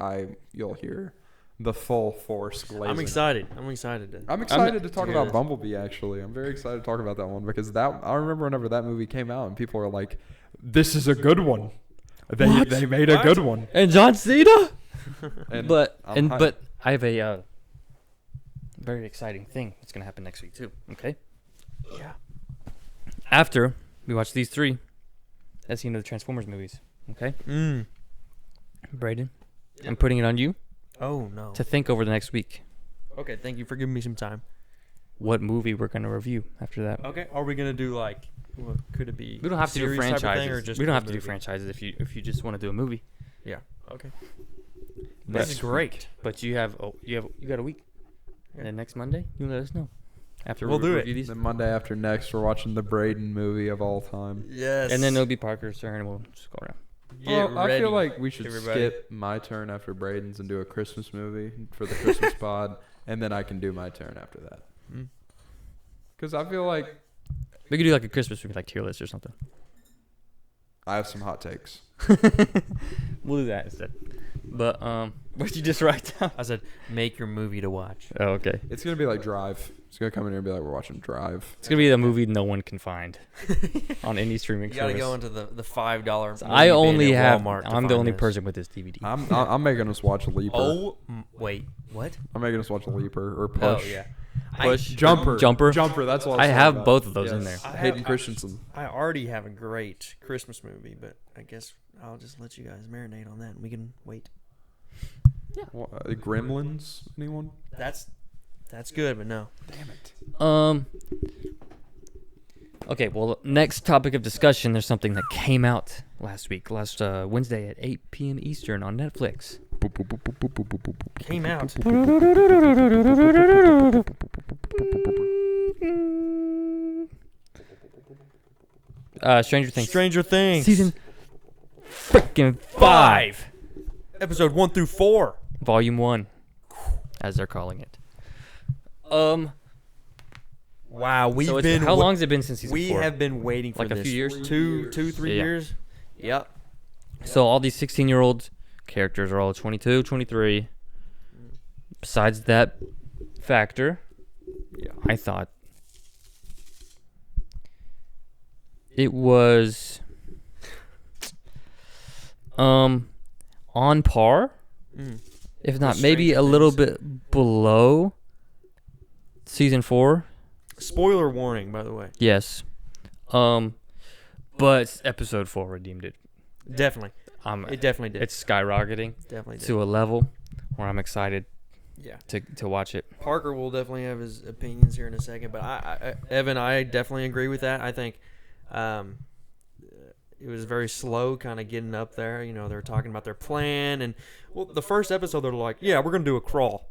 you'll hear the full force glazing. I'm excited. I'm excited to talk to hear about this. Bumblebee, actually. I'm very excited to talk about that one because I remember whenever that movie came out and people were like, this is a good one. They made a good one. And John Cena. And but I'm hyped. but I have a very exciting thing that's gonna happen next week too. Okay. Yeah. After we watch these 3, that's the end of the Transformers movies. Okay. Braden, I'm putting it on you Oh no. to think over the next week Okay, thank you for giving me some time. what movie we're gonna review after that. Okay, are we gonna do like? What could it be? We don't have to do series type of thing, franchises. or just We don't a have to do movie? franchises if you just want to do a movie. Yeah. Okay. But- This is great. But you got a week. And then next Monday, you let us know. After We'll we do review it. these. The Monday after next, we're watching the Braden movie of all time. Yes. And then it'll be Parker's turn, and we'll just go around. Well, I feel like we should everybody. skip my turn after Braden's and do a Christmas movie for the Christmas pod, and then I can do my turn after that. Mm. Because I feel like We could do like a Christmas movie, like tier list or something. I have some hot takes. We'll do that instead. But what did you just write down? I said, make your movie to watch. Oh, okay. It's going to be like Drive. It's going to come in here and be like, we're watching Drive. It's gonna be the movie no one can find on any streaming You gotta service. go into the $5. I only have. Walmart to I'm the find only this. person with this DVD. I'm making us watch Leaper. Wait, what? I'm making us watch Leaper or Push. Oh yeah. Push. Jumper. Jumper. That's what I was have talking about. both of those in there. I have- Hayden Christensen. I already have a great Christmas movie, but I guess I'll just let you guys marinate on that, and we can wait. Gremlins. Anyone? That's good, but no. Damn it. Okay, well, next topic of discussion. There's something that came out last Wednesday at 8 p.m. Eastern on Netflix. Came out. Stranger Things. Stranger Things. Season freaking 5. Episode 1 through 4. Volume 1, as they're calling it. Wow, we've So been. how long has it been since season We 4? have been waiting for Like a this. few years? 2, 3 Yeah. years. Yep. So all these 16-year-old characters are all 22, 23. Besides that factor, Yeah. I thought it was on par, if not maybe Stranger a little Things. bit below season 4. Spoiler warning, by the way. Yes. But episode 4 redeemed it. Definitely. It definitely did. It's skyrocketing Definitely did. to a level where I'm excited Yeah. to watch it. Parker will definitely have his opinions here in a second, but Evan, I definitely agree with that. I think it was very slow kind of getting up there. You know, they were talking about their plan, and well, the first episode they're like, "Yeah, we're gonna do a crawl."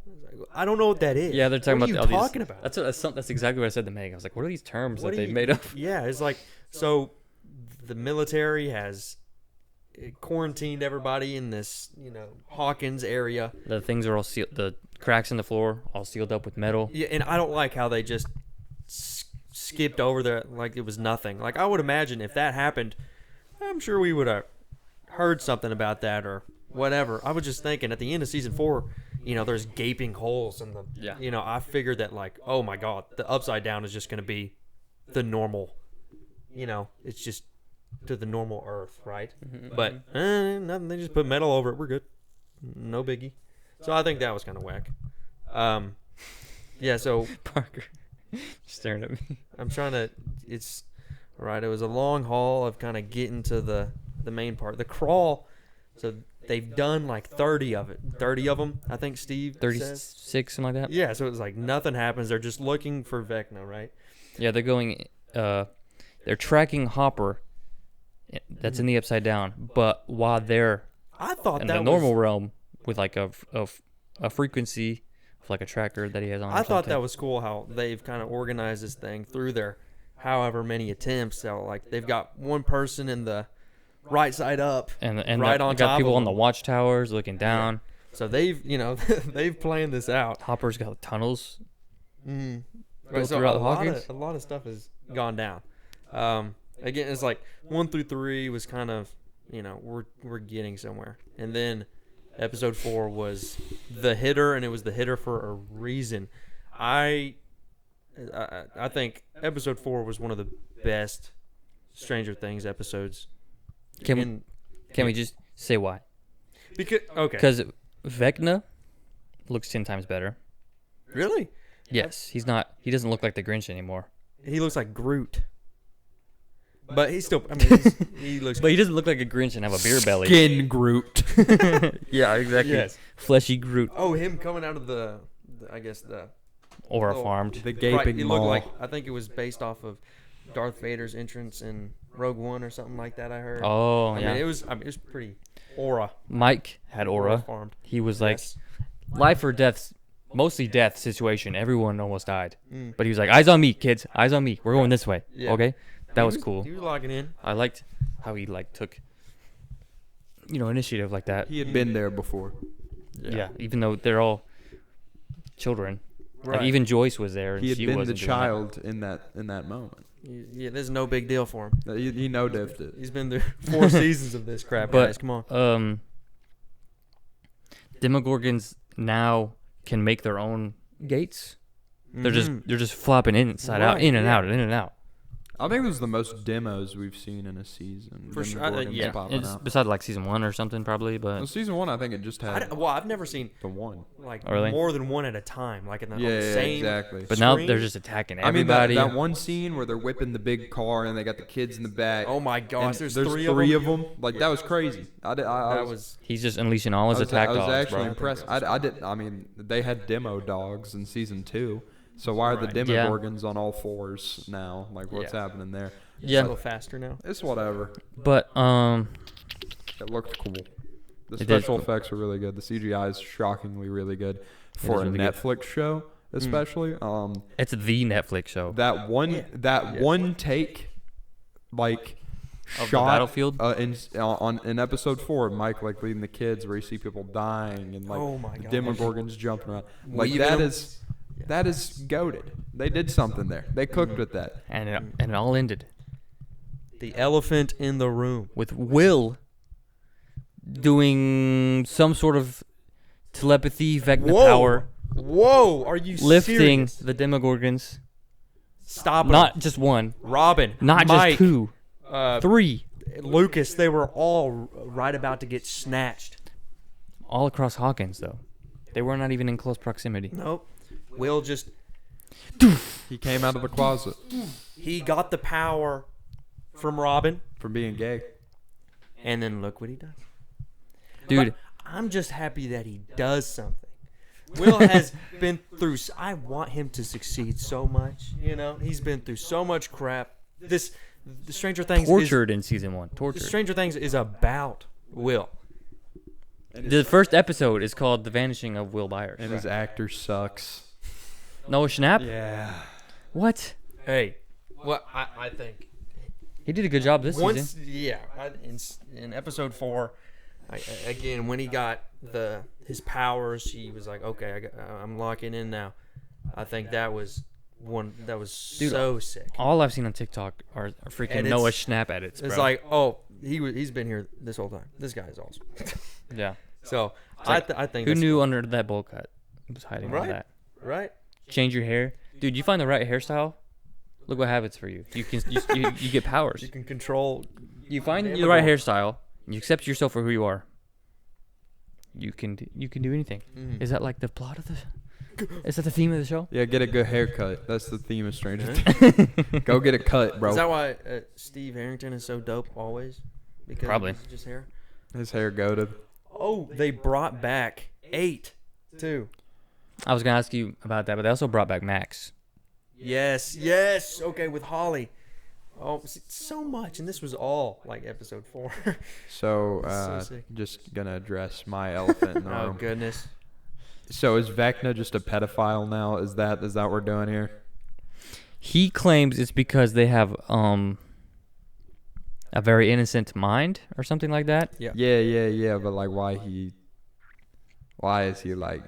I don't know what that is. Yeah, they're talking what about are all you these- talking about. That's exactly what I said to Meg. I was like, what are these terms What that are they've you- made up? Yeah, it's like, so the military has quarantined everybody in this, Hawkins area. The things are all sealed. The cracks in the floor all sealed up with metal. Yeah, and I don't like how they just skipped over there like it was nothing. Like, I would imagine if that happened, I'm sure we would have heard something about that or whatever. I was just thinking at the end of season 4, there's gaping holes in the, Yeah. I figured that, like, oh my God, the upside down is just going to be the normal, it's just to the normal Earth, right? But nothing. They just put metal over it. We're good. No biggie. So I think that was kind of whack. Yeah. So Parker staring at me. I'm trying to. It's right. It was a long haul of kind of getting to the main part. The crawl. So they've done like 30 of it. 30 of them, I think Steve says. 36, something like that. Yeah. So it's like nothing happens. They're just looking for Vecna, right? Yeah, they're going. They're tracking Hopper. That's in the upside down. But while they're I thought in that the normal was, realm with like a frequency of like a tracker that he has on. I thought that was cool how they've kind of organized this thing through their however many attempts. So like they've got one person in the right side up, and right they on got top people of on the them. watchtowers looking down. So they've they've planned this out. Hopper's got tunnels. Right, Go so throughout a lot, Hawkins? of, a lot of stuff has gone down. Again, it's like 1 through 3 was kind of we're getting somewhere, and then episode 4 was the hitter, and it was the hitter for a reason. I think episode 4 was one of the best Stranger Things episodes. Can we just say why? Because Vecna looks 10 times better. really, Yes, he doesn't look like the Grinch anymore. he looks like Groot, but he's still. He looks. But he doesn't look like a Grinch and have a beer belly. Skin Groot. Yeah, exactly. Yes. Fleshy Groot. Oh, him coming out of the I guess the Or a Oh, farmed. The right. gaping He looked maw. like, I think it was based off of Darth Vader's entrance in Rogue One or something like that. I heard. Oh, I yeah. mean, it was pretty aura. Mike had aura. farmed. He was like Yes. life or death, mostly death situation. Everyone almost died. Mm. But he was like, eyes on me, kids. Eyes on me. We're going this way. Yeah. Okay? That He was cool. He was locking in. I liked how he like took initiative like that. He had been there before. Yeah, even though they're all children. Right. Like even Joyce was there and He had she been the wasn't doing that. child in that moment. Yeah, this is no big deal for him. He no diffed it. He's been through 4 seasons of this crap, But guys. Come on. Demogorgons now can make their own gates. They're Mhm. just flopping inside out, Right, in and yeah. out, in and out. I think this is the most demos we've seen in a season. For sure. Demogorgons Yeah. popping It's out. besides like season 1 or something probably, Well, but season 1, I think it just had Well, I've never seen the one. like Oh, really? more than one at a time, like in the, on Yeah, the yeah, same. exactly. but now Scream? they're just attacking I mean, everybody. that one scene where they're whipping the big car and they got the kids in the back. Oh my and gosh, there's three three of them. Like that was crazy. I That was was He's just unleashing all his I was, attack I was dogs, actually bro. impressed. I mean, they had demo dogs in season 2. So why are the Right. Demogorgons on all 4s now? Like what's Yeah. happening there? a Yeah, little faster now. It's whatever. but It looked cool. The It did. special effects are really good. The CGI is shockingly really good for a really good. Netflix show, especially. it's the Netflix show. That one take, like Of the shot battlefield? in episode 4, Mike like leading the kids where you see people dying and like Oh my the gosh. Demogorgons jumping around. Like Weaving that them. is that is goated. They did something there. They cooked with that. And it all ended The elephant in the room. with Will doing some sort of telepathy, Vecna power, Whoa, are you lifting serious? the Demogorgons. Stop Not just one, Robin, not Mike, just two, uh, 3, Lucas, they were all right about to get snatched. all across Hawkins though. They were not even in close proximity. Nope. Will just He came out of the closet he got the power from Robin, for being gay. and then look what he does. Dude, But I'm just happy that he does something. Will has been through. I want him to succeed so much. You know, he's been through so much crap. The Stranger Things tortured in season 1. is Tortured. Stranger Things is about Will. The first episode is called The Vanishing of Will Byers. And his actor sucks. Noah Schnapp? Yeah. What? Hey, well, I think He did a good job this once, season. yeah, in episode 4, again when he got his powers, he was like, okay, I'm locking in now. I think that was Dude, so sick. All I've seen on TikTok are freaking And Noah Schnapp edits, bro. It's like, oh, he's been here this whole time. This guy is awesome. yeah. So like, I think Who that's knew cool. under that bowl cut was hiding all Right. that? Right? Change your hair, dude. You find the right hairstyle, look what happens for you. You can you get powers. You can control. You find Damn the right it. hairstyle, and you accept yourself for who you are. You can do anything. Mhm. Is that like the plot of the? Is that the theme of the show? Yeah, get a good haircut. That's the theme of Stranger Things. Go get a cut, bro. Is that why Steve Harrington is so dope always? Because Probably. of just hair. His hair goated. Oh, they brought back 8 too. I was gonna ask you about that, but they also brought back Max. Yes. Okay, with Holly. Oh, so much, and this was all like episode 4. So, So sick. just gonna address my elephant in the Oh room. goodness. So is Vecna just a pedophile now? Is that what we're doing here? He claims it's because they have a very innocent mind or something like that. Yeah. Yeah. But like, why is he like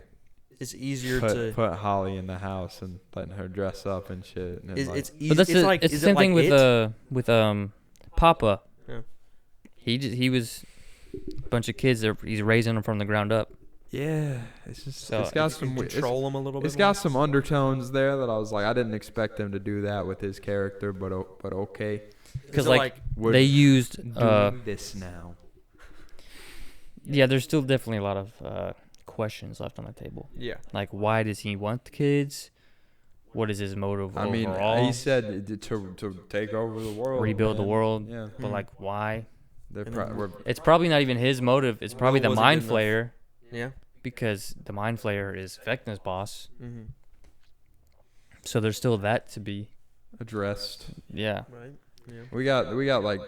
It's easier to. put Holly in the house and letting her dress up and shit? And like, It's easy. But that's it's the, like it's the is same it like thing with Papa. Yeah. He was a bunch of kids that he's raising them from the ground up. yeah, it's just So it's got You some can control them a little bit. it's got some undertones there that I was like, I didn't expect them to do that with his character, but okay. Because So, like We're they used doing this now. yeah, there's still definitely a lot of questions left on the table. Yeah. Like, why does he want the kids? What is his motive I mean, overall? he said to take over the world, Rebuild the man. world. Yeah, But like, why? they're And pro- then- we're, It's probably not even his motive. It's probably the wasn't Mind good enough. Flayer, Yeah. because the Mind Flayer is Vecna's boss. Mm-hmm. So there's still that to be. addressed. Yeah. Right. Yeah. We got like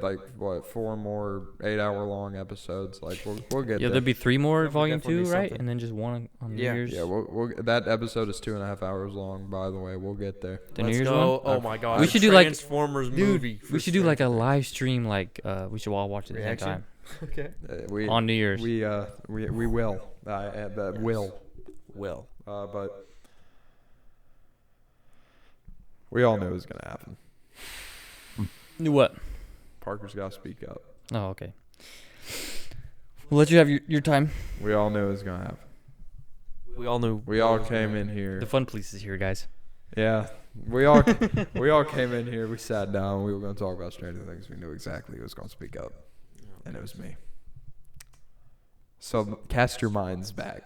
like what 4 more 8-hour long episodes. Like we'll get Yeah, there. there'll be 3 more That'll volume definitely 2, be right? something. And then just one on New Yeah. Year's. Yeah, we'll that episode is 2.5 hours long. By the way, we'll get there. The New Let's Year's go. one. Oh my god. We should do, like- Transformers Dude, movie. we should do like a live stream. Like we should all watch it at the same Reaction? time Okay. We on New Year's. we will Will. but we all knew it was gonna happen. What? Parker's got to speak up. Oh, okay. We'll let you have your time. We all knew it was gonna happen. We all knew. We all came in here. The fun police is here, guys. Yeah, we all came in here. We sat down. We were going to talk about Stranger Things. We knew exactly who was going to speak up, and it was me. So cast your minds back.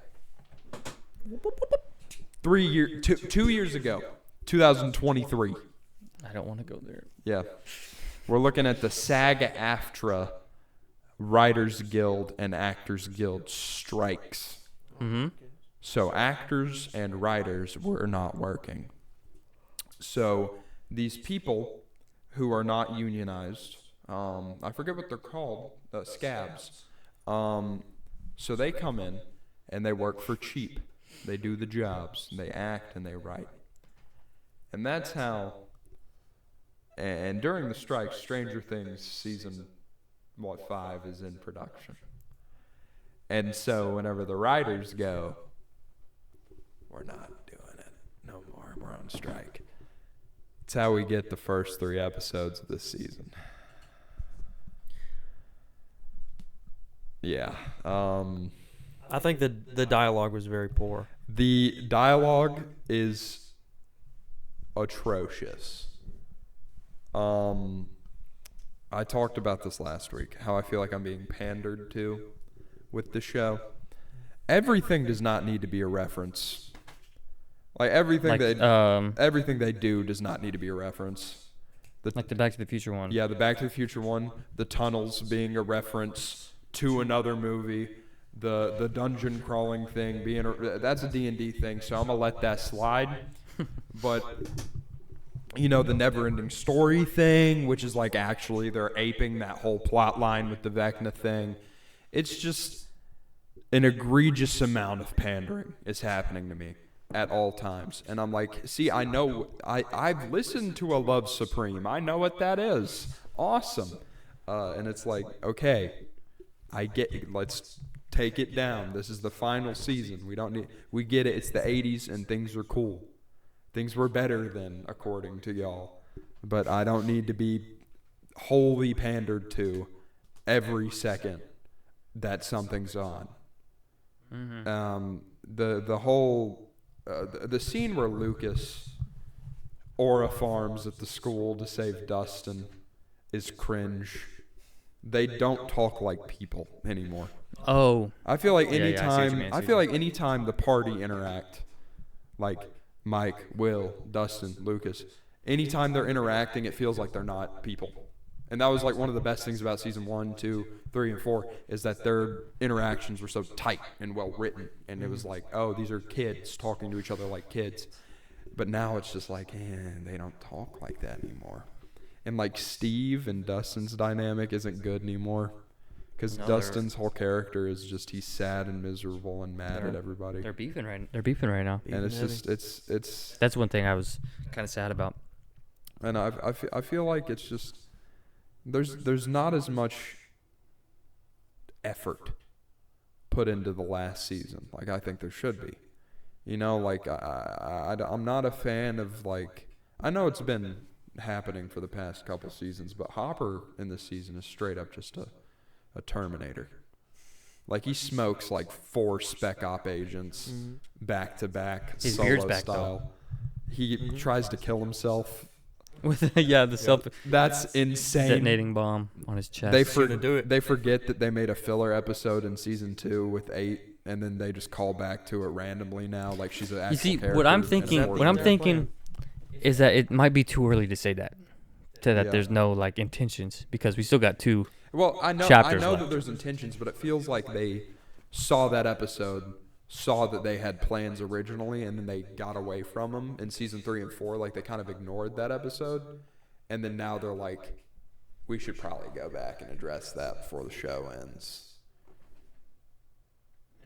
2 years ago, 2023. I don't want to go there. Yeah, we're looking at the SAG-AFTRA Writers Guild and Actors Guild strikes. Mm-hmm. So actors and writers were not working. So these people who are not unionized, I forget what they're called, scabs. So they come in and they work for cheap. They do the jobs. They act and they write. And that's how. And during the strike, Stranger Things season 5 is in production. And so whenever the writers go, we're not doing it no more. We're on strike. It's how we get the first 3 episodes of this season. Yeah. I think the dialogue was very poor. The dialogue is atrocious. I talked about this last week, how I feel like I'm being pandered to with the show. Everything does not need to be a reference. Like everything everything they do does not need to be a reference. Like the Back to the Future one. Yeah, the Back to the Future one, the tunnels being a reference to another movie, the dungeon crawling thing being that's a D&D thing, so I'm gonna let that slide. But you know, the never-ending story thing, which is like actually they're aping that whole plot line with the Vecna thing. It's just an egregious amount of pandering is happening to me at all times. And I'm like, see, I know, I've listened to A Love Supreme. I know what that is. Awesome. And it's like, okay, I get, let's take it down. This is the final season. We get it. It's the 80s and things are cool. Things were better than, according to y'all. But I don't need to be wholly pandered to every second that something's on. Mm-hmm. The whole the scene where Lucas aura farms at the school to save Dustin is cringe. They don't talk like people anymore. Oh, I feel like Yeah, yeah, I see what you anytime mean, I feel like anytime the party interact, like Mike, Will, Dustin, Lucas, anytime they're interacting, it feels like they're not people. And that was like one of the best things about season 1, 2, 3, and 4 is that their interactions were so tight and well written. And it was like, oh, these are kids talking to each other like kids. But now it's just like, they don't talk like that anymore. And like Steve and Dustin's dynamic isn't good anymore. Because Dustin's whole character is just he's sad and miserable and mad at everybody. they're beefing right now. And it's just it's That's one thing I was kind of sad about. and I feel like it's just there's not as much effort put into the last season like I think there should be. You know, like I'm not a fan of like I know it's been happening for the past couple seasons, but Hopper in this season is straight up just a Terminator. Like he smokes like 4 Spec Op agents back to back, His solo beard's back, style. He tries to kill himself. With the self That's insane. detonating bomb on his chest. They do it. They forget that they made a filler episode in season 2 with 8, and then they just call back to it randomly now, like she's an actual you see, character. what I'm thinking is that it might be too early to say that. Yeah. There's no like intentions because we still got 2. Well, I know chapters that left. there's intentions, but it feels like they saw that episode, saw that they had plans originally, and then they got away from them in season 3 and 4. Like they kind of ignored that episode, and then now they're like, we should probably go back and address that before the show ends.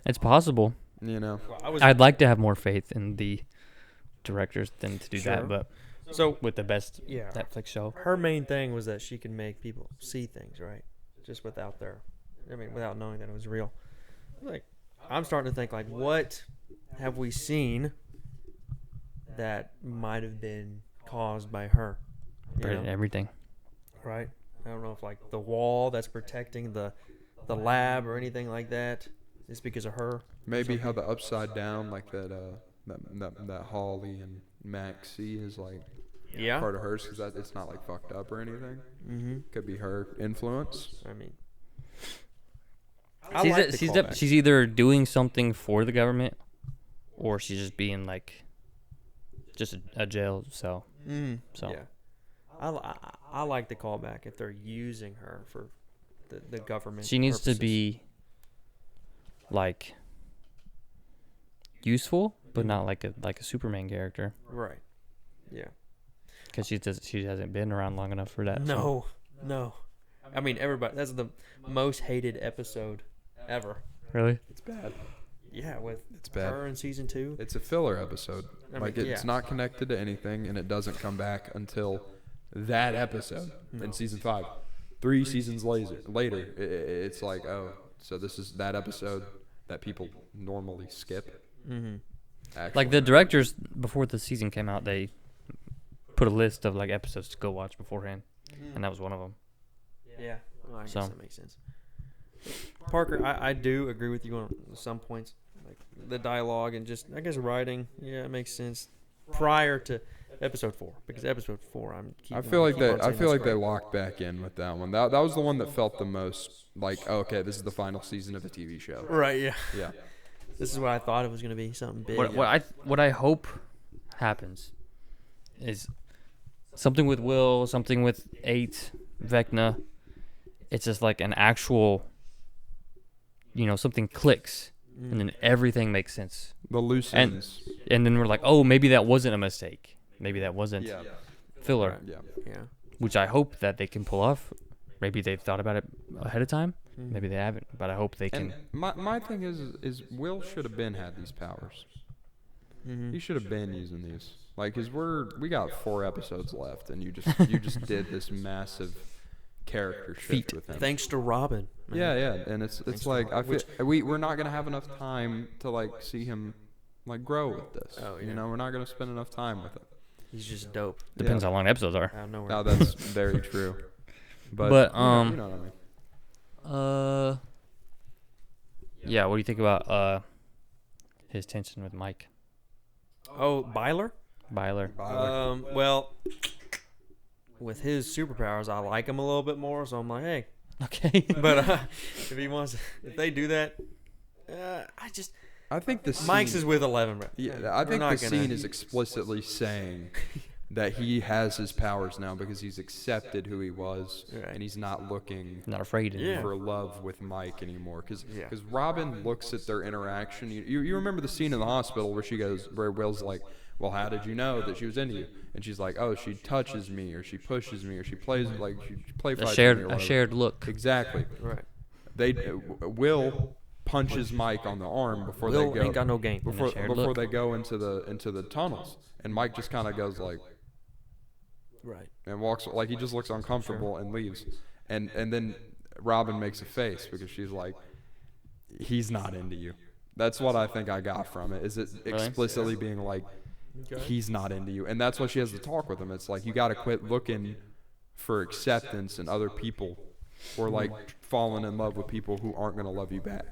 It's possible. You know, I'd like to have more faith in the directors than to do Sure. that, but So with the best yeah, Netflix show. her main thing was that she could make people see things, right? Just without knowing that it was real. Like, I'm starting to think, like, what have we seen that might have been caused by her? You know? Everything. Right? I don't know if, like, the wall that's protecting the lab or anything like that is because of her. maybe how the Upside Down, like that Holly and Maxie is like Yeah. part of hers, because it's not like fucked up or anything. Mm-hmm. Could be her influence. I mean, She's either doing something for the government, or she's just being like, just a jail cell. So yeah, I like the callback if they're using her for the government. she needs purposes. to be like useful, but not like a Superman character, right. Yeah. because she hasn't been around long enough for that. so. No. I mean, everybody. That's the most hated episode ever. Really? It's bad. Yeah, with It's bad. her in season 2. It's a filler episode. I Like mean, it's yeah. not connected to anything, and it doesn't come back until that episode in season 5. 3 seasons later, it's like, oh, so this is that episode that people normally skip. Mm-hmm. Actually, Like the directors before the season came out, they put a list of like episodes to go watch beforehand, and that was one of them. Yeah. Well, I guess So. that makes sense. Parker, I do agree with you on some points, like the dialogue and just I guess writing. Yeah, it makes sense prior to episode 4 because episode 4 I feel like they locked back in with that one. That was the one that felt the most like, okay, this is the final season of a TV show. Right. Yeah. Yeah. This is what I thought it was gonna be, something big. What I hope happens is something with Will, something with 8, Vecna. It's just like an actual, something clicks, and then everything makes sense. The loose ends. And then we're like, oh, maybe that wasn't a mistake. Maybe that wasn't filler. Right, Yeah. Which I hope that they can pull off. Maybe they've thought about it ahead of time. Maybe they haven't, but I hope they can. And my thing is Will should have been had these powers. He should have been using these. Like, cause we got 4 episodes left, and you just did this massive character shift with him. Thanks to Robin. Man. Yeah, and it's like I feel we're not gonna have enough time to like see him like grow with this. Oh, yeah. We're not gonna spend enough time with him. He's just dope. Depends how long the episodes are. Out of nowhere. No, that's very true. But you know what I mean. Yeah. What do you think about his tension with Mike Oh, Byler? Byler? Well, with his superpowers, I like him a little bit more, so I'm like, hey. Okay. But if they do that, I think the scene, Mike's is with 11. Right? Yeah, I think the scene is explicitly saying that he has his powers now because he's accepted who he was, Right. and he's not looking Not afraid anymore. for love with Mike anymore. Because Yeah. Robin looks at their interaction. You remember the scene in the hospital where Will's like, well, how did you know that she was into you? And she's like, oh, she touches me, or she pushes me, or she plays like she play fights with me or A whatever. shared look. Exactly. Right. Will punches Mike on the arm before Will they go. ain't got no game. Before shared before look. they go into the tunnels, and Mike just kind of goes like, Right. and walks like he just looks uncomfortable and leaves, and then Robin makes a face because she's like, he's not into you. That's what I think I got from it. Is it explicitly being like, he's not into you, and that's why she has to talk with him. It's like you got to quit looking for acceptance in other people, or like falling in love with people who aren't gonna love you back.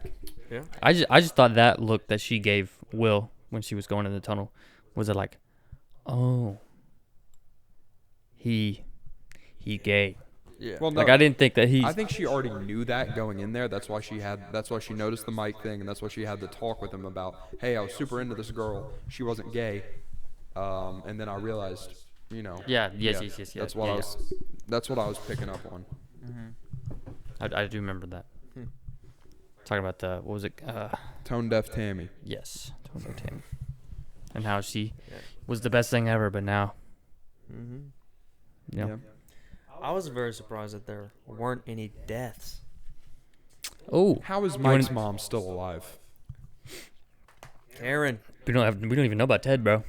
Yeah. I just thought that look that she gave Will when she was going in the tunnel was it like, oh, he gay. Yeah. Well, no, Like I didn't think that I think she already knew that going in there. That's why she noticed the Mike thing, and that's why she had to talk with him about, hey, I was super into this girl. She wasn't gay, and then I realized, Yeah. Yes. That's what I was picking up on. I do remember that. Talking about what was it? Tone deaf Tammy. Yes, Tony Tammy, and how she was the best thing ever, but now, Yeah. I was very surprised that there weren't any deaths. Oh, How is Mike's mom still alive? Karen. we don't even know about Ted, bro.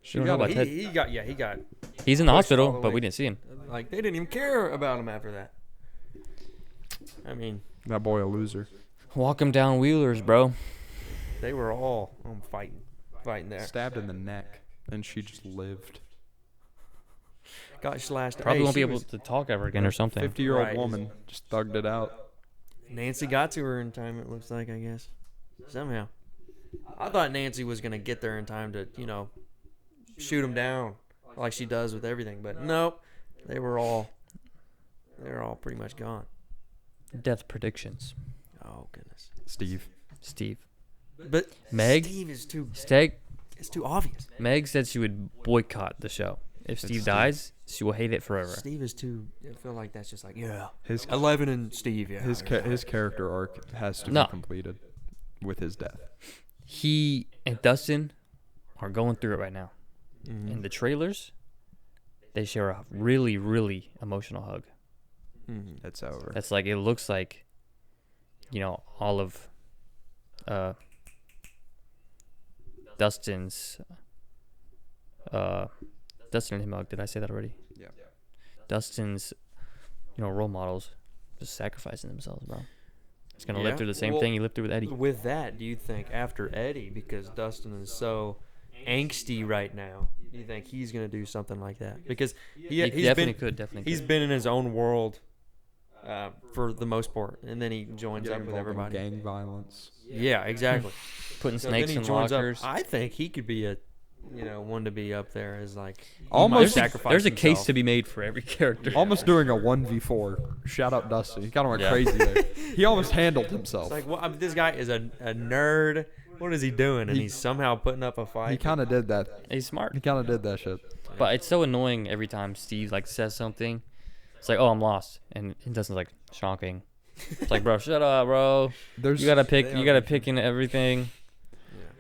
She don't know got about a, Ted. He got He's in the pushed all hospital, the but way. we didn't see him. like they didn't even care about him after that. I mean, that boy a loser. Walk him down Wheelers, bro. they were all fighting there. Stabbed in the neck, and she just lived. Got slashed. Probably Hey, won't be she able was- to talk ever again or something. 50-year-old Right. woman just thugged it out. Nancy got to her in time. It looks like, I guess, somehow. I thought Nancy was gonna get there in time to, shoot him down like she does with everything, but nope. They were all pretty much gone. Death predictions. Oh goodness. Steve. But Meg? Steve is too. Steg, It's too obvious. Meg said she would boycott the show. If Steve dies, she will hate it forever. Steve is too. I feel like that's just like His 11 and Steve. Yeah. his character arc has to No. be completed with his death. He and Dustin are going through it right now. In the trailers, they share a really, really emotional hug. It's over. That's like, it looks like, all of Dustin's Dustin and him hug. Did I say that already? Yeah. Dustin's, role models just sacrificing themselves, bro. He's gonna live Yeah. through the same Well, thing he lived through with Eddie. With that, do you think after Eddie, because Dustin is so angsty right now, do you think he's gonna do something like that? Because He he's definitely been could. Definitely he's could. been in his own world for the most part, and then he joins Get up with involved in everybody. gang violence. Yeah, exactly. Putting So snakes then he in joins lockers. Up. I think he could be a, one to be up there as like Almost- There's a case to be made for every character. Almost doing a 1v4. Shout out Dusty. He kind of went Yeah. crazy there. He almost handled himself. It's like, well, I mean, this guy is a nerd. What is he doing? And he's somehow putting up a fight. He kind of did that. He's smart. He kind of did that shit. But it's so annoying every time Steve like says something. It's like, oh, I'm lost, and Dustin's like, shocking. It's like, bro, shut up, bro. There's You gotta pick in everything.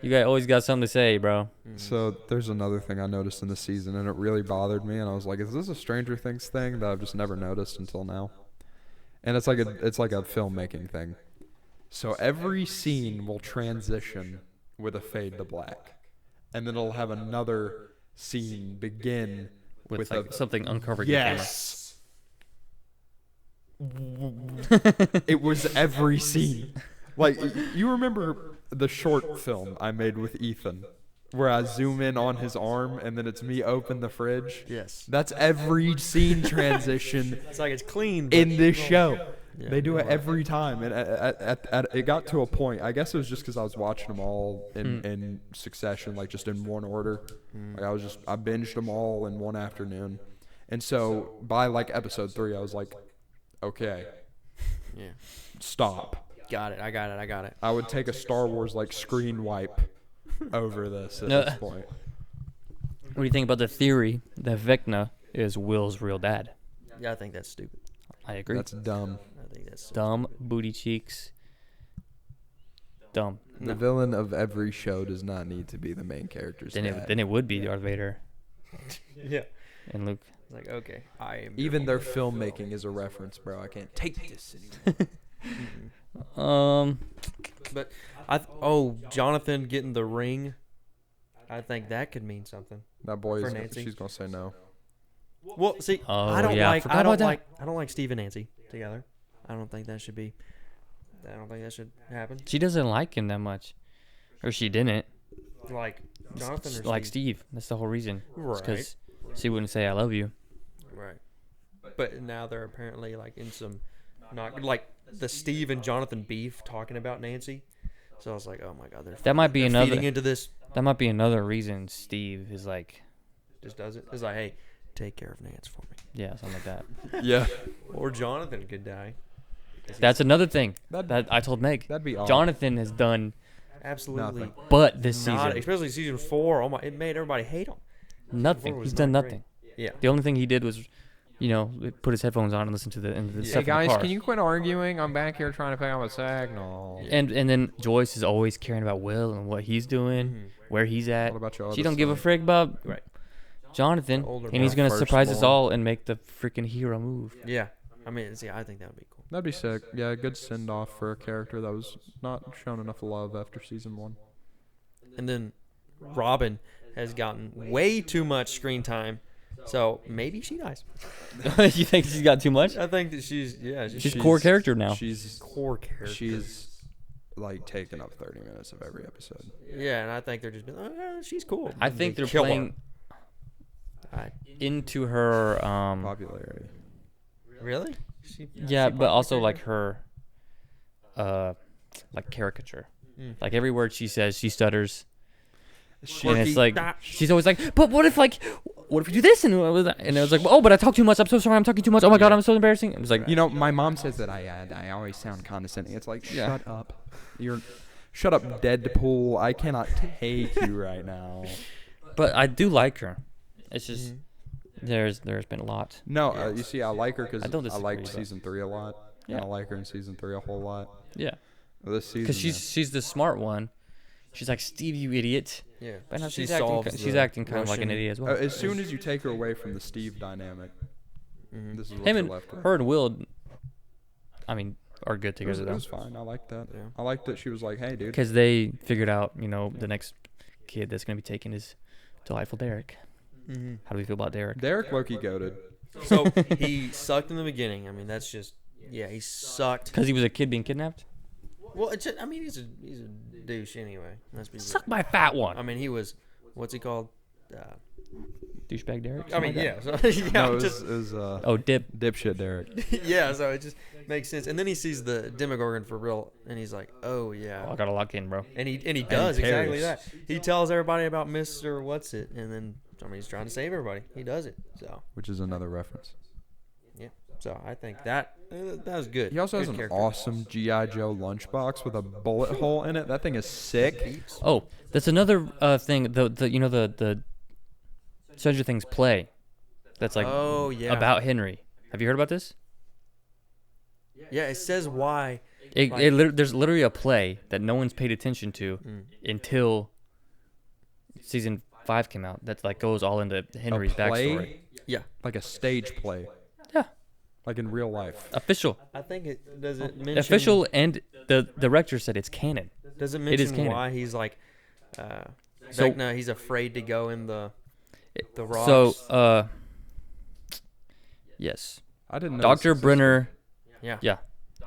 Always got something to say, bro. So there's another thing I noticed in this season, and it really bothered me. And I was like, "Is this a Stranger Things thing that I've just never noticed until now?" And it's like a filmmaking thing. So every scene will transition with a fade to black, and then it'll have another scene begin With, with like a something uncovering yes. It was every scene. Like, you remember the short film I made with Ethan where I zoom in on his arm and then it's me open the fridge? Yes. That's every scene transition It's like it's clean. in this show. Yeah. They do it every time. And it got to a point, I guess it was just because I was watching them all in succession, like just in one order. Like I binged them all in one afternoon. And so by like episode 3, I was like, okay, Yeah. stop. Got it. I got it. I would take a Star Wars like screen wipe over this at No. this point. What do you think about the theory that Vecna is Will's real dad? Yeah, I think that's stupid. I agree. That's dumb. I think that's dumb, booty cheeks. Dumb. The villain of every show does not need to be the main character's dad. Then it would be Darth Vader Yeah. and Luke. It's like, okay, I am. Even their filmmaking is a reference, bro. I can't take this Um, But Jonathan getting the ring. I think that could mean something. That boy For is. Nancy. She's gonna say no. Well, see, Oh, I don't yeah, I like. forgot I don't about that. like. I don't like Steve and Nancy together. I don't think that should be. I don't think that should happen. she doesn't like him that much, or she didn't. Like Jonathan or Like Steve. Steve. That's the whole reason. Right. Because she wouldn't say I love you. Right. But now they're apparently like in some, not like the Steve and Jonathan beef talking about Nancy. So I was like, oh my god, That might be they're another. feeding into this. That might be another reason Steve is like, Just does it. It's like, hey, take care of Nance for me. yeah, something like that. Yeah. Or Jonathan could die. That's another thing That'd- that I told Meg. That'd be awesome. Jonathan has done Absolutely. Nothing. but this Not, season especially season 4. Oh my! It made everybody hate him. nothing. was He's done not great. nothing. Yeah. The only thing he did was, put his headphones on and listen to the stuff in the car. quit arguing? I'm back here trying to pick up a signal. And then Joyce is always caring about Will and what he's doing, where he's at. What about your She other don't give a son? frick about Right. Jonathan, The older and he's brother. gonna surprise us Firstborn. all and make the freaking hero move. Yeah. I mean, see, I think that would be cool. That'd be sick. Yeah, good send off for a character that was not shown enough love after season 1. And then Robin has gotten way too much screen time, so maybe she dies. You think she's got too much? I think that she's She's core character now. She's core character. she's like taking up 30 minutes of every episode. Yeah, and I think they're just being, she's cool. I think they're Kill her. playing into her. Popularity. Really? Yeah, but also like her, like caricature. Like every word she says, she stutters, and it's like she's always like, "But what if we do this?" And it was like, "Oh, but I talk too much. I'm so sorry. I'm talking too much. Oh my god, I'm so embarrassing." It was like, You know, my mom says that I always sound condescending. It's like, Yeah. shut up. Shut up, Deadpool. I cannot take you right now. but I do like her. It's just there's been a lot. No, you see, I like her because I don't I liked disagree, but- season 3 a lot. Yeah. And I like her in season 3 a whole lot. Yeah, This season, because she's the smart one. She's like, "Steve, you idiot." Yeah. But now She she's solves acting the kind of like an Russian- idiot as well. as soon as you take her away from the Steve dynamic, this is what Him you're and left with. her and Will, are good It was, together it though. was fine. I like that. Yeah. I like that she was like, "Hey, dude." Because they figured out, the next kid that's going to be taken is delightful Derek. How do we feel about Derek? Derek Loki goated. So he sucked in the beginning. I mean, that's just he sucked. Because he was a kid being kidnapped? Well, he's a douche anyway. Let's be real. Suck my fat one. I mean, he was what's he called? Douchebag Derek. I mean, something yeah. like So, yeah, No, I'm just it was that? Oh, Dip. dipshit Derek. yeah. So it just makes sense. And then he sees the Demogorgon for real, and he's like, "Oh yeah." Oh, I gotta lock in, bro. And he does exactly Paris. that. He tells everybody about Mr. What's It, and then he's trying to save everybody. He does it. So Which is another reference. yeah. So I think that was good. He also has Good an character. awesome G.I. Joe lunchbox with a bullet hole in it. That thing is sick. Oh, that's another thing. The Stranger Things play. That's like Oh yeah. about Henry. Have you heard about this? Yeah, it says why. There's literally a play that no one's paid attention to until season 5 came out. That like goes all into Henry's A play? backstory. Yeah. Like a stage play. Yeah, Like in real life. official, I think it does it mention official, and the director said it's canon. Does it It is mention canon. why he's like So- Vecna, he's afraid to go in the rocks? So, yes, I didn't know. Dr. this Brenner. yeah. Yeah,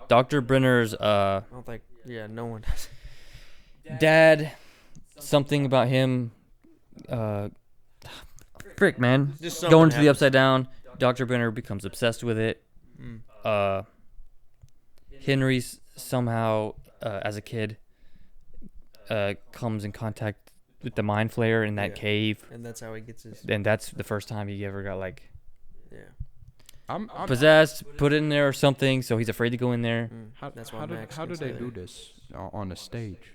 Dr. Brenner's I don't think no one does. dad. Something about him. Frick, man. Just something Going to the happens. Upside Down. Dr. Brenner becomes obsessed with it. Henry's somehow, as a kid, comes in contact with the Mind Flayer in that Yeah. cave, And that's how he gets his and that's the first time he ever got like yeah. I'm possessed, put in there or something. So he's afraid to go in there. That's why how Max did can they stay do there. this on the stage?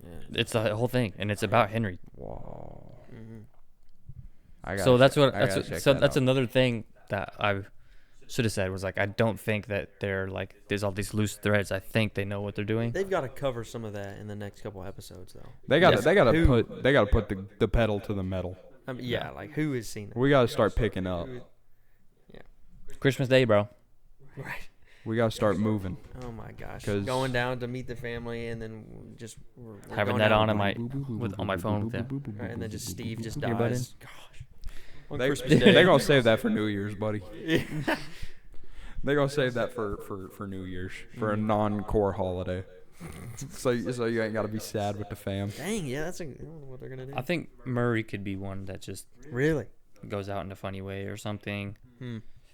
Yeah. It's the whole thing, and it's about Henry. Whoa. Mm-hmm. So that's another thing that I should have said was like I don't think that they're like there's all these loose threads. I think they know what they're doing. They've got to cover some of that in the next couple episodes, though. They got to Yes. they got to Who? put the pedal to the metal. I mean, yeah, like who has seen it? We got to start picking up. Christmas Day, bro. Right. We got to start moving. Oh my gosh. 'Cause- Going down to meet the family, and then just we're Having going that down on like- on my phone with that. right, and then just Steve just Your butt dies. Gosh. On They, Christmas Day. they're gonna save that for New Year's, buddy. They're gonna save that for New Year's for a non-core holiday. so you ain't gotta be sad with the fam. Dang, yeah, I don't know what they're gonna do. I think Murray could be one that just Really? goes out in a funny way or something.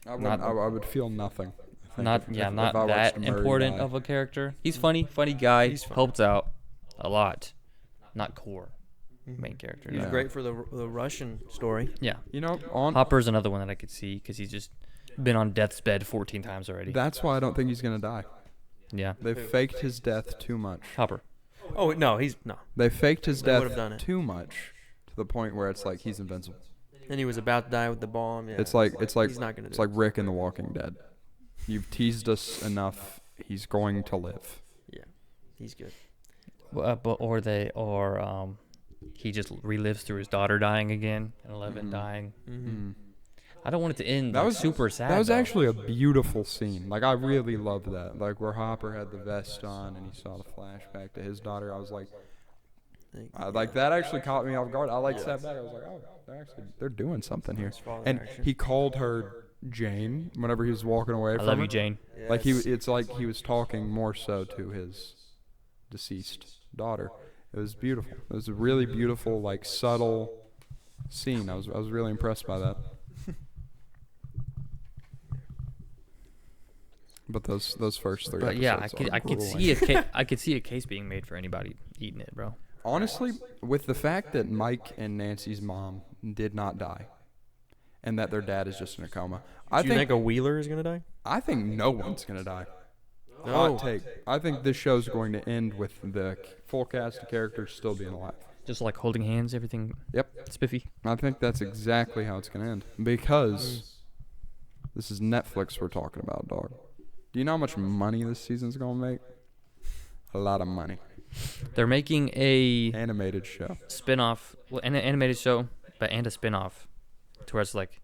I Not- would feel nothing. I think Not if yeah, I not watched that Murray important die. of a character. He's funny guy. He's fun. Helps out a lot. Not core main character. He was Yeah. great for the Russian story. Yeah. You know, on Hopper's another one that I could see because he's just been on death's bed 14 times already. that's why I don't think he's gonna die. Yeah. They faked his death too much. Hopper. Oh no, he's no. They faked his They would've done death it. too much to the point where it's like he's invincible. And he was about to die with the bomb. Yeah. It's like he's not gonna it's do like it. Rick in The Walking Dead. You've teased us enough. He's going to live. Yeah, he's good. He just relives through his daughter dying again and 11 dying. Mm-hmm. I don't want it to end That like, was super sad. That was though. actually a beautiful scene. Like I really loved that. Like where Hopper had the vest on and he saw the flashback to his daughter. I was like, like that actually caught me off guard. I like sat back. I was like, oh, they're doing something here. Nice father And action. he called her Jane whenever he was walking away I from love her. you, Jane. Like Yes. it's like he was talking more so to his deceased daughter. It was beautiful. It was a really beautiful, like subtle scene. I was really impressed by that. But those first three. But yeah, episodes I are could grueling. see a case, I could see a case being made for anybody eating it, bro. Honestly, with the fact that Mike and Nancy's mom did not die, and that their dad is just in a coma, Do you think a Wheeler is gonna die? I think no one's gonna die. No. Hot take. I think this show's going to end with the full cast of characters still being alive. Just like holding hands, everything Yep. spiffy. I think that's exactly how it's going to end. Because this is Netflix we're talking about, dog. Do you know how much money this season's going to make? A lot of money. They're making a Animated show. spin-off, an animated show, and a spin-off to where it's like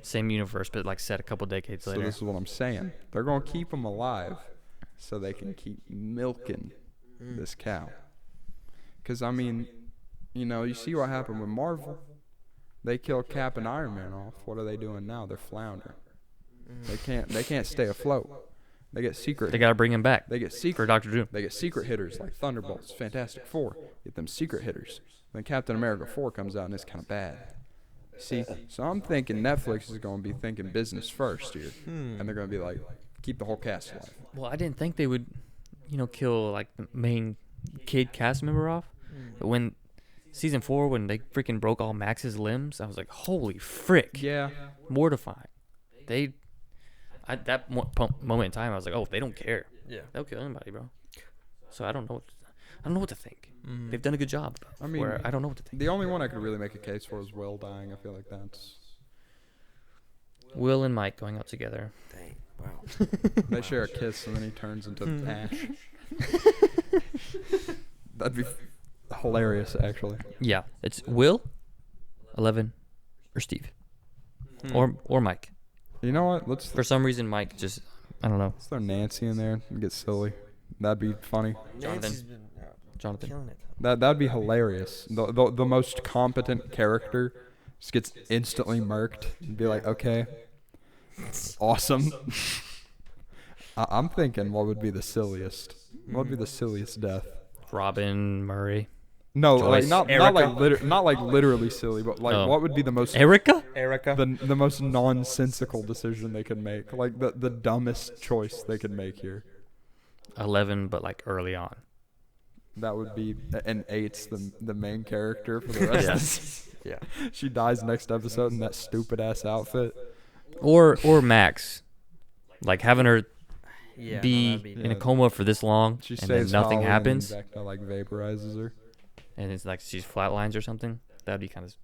same universe, but like set a couple decades So later. this is what I'm saying. They're going to keep them alive so they can keep milking this cow. Because, I mean, you know, you see what happened with Marvel. They killed Cap and Iron Man off. What are they doing now? They're floundering. They can't stay afloat. They get secret. They gotta bring him back They get for secret. Doctor Doom. They get secret hitters like Thunderbolts, Fantastic Four. Get them secret hitters. Then Captain America 4 comes out and it's kind of bad. See, so I'm thinking Netflix is going to be thinking business first here, and they're going to be like, keep the whole cast alive. Well, I didn't think they would, kill like the main kid cast member off. But when season 4, when they freaking broke all Max's limbs, I was like, holy frick, Yeah. mortifying. At that moment in time, I was like, oh, they don't care. Yeah. They'll kill anybody, bro. So I don't know what to think. They've done a good job. I mean, where I don't know what to think. The only one I could really make a case for is Will dying. I feel like that's... Will and Mike going out together. Dang. Wow. They share a kiss and then he turns into ash. That'd be hilarious, actually. Yeah, it's Will, 11, or Steve, or Mike. You know what? Let's For some reason, Mike just I don't know. throw Nancy in there and get silly. That'd be funny. Nancy's been Jonathan. killing it. That'd be hilarious. The most competent character just gets instantly murked and be like, okay, awesome. I'm thinking what would be the silliest? What would be the silliest death? Robin Murray. No, Joyce. like not like literally silly, but like Oh. what would be the most Erica? Erica. the most nonsensical decision they could make? Like the dumbest choice they could make here. 11, but like early on. That would be, and 8's the main character for the rest of this. Yeah. She dies next episode in that stupid ass outfit. Or Max, like having her Yeah. be that'd in a coma for this long, She and then saves nothing Holly happens, and Vecna like vaporizes her. and it's like she's flatlines or something. That'd be kind of,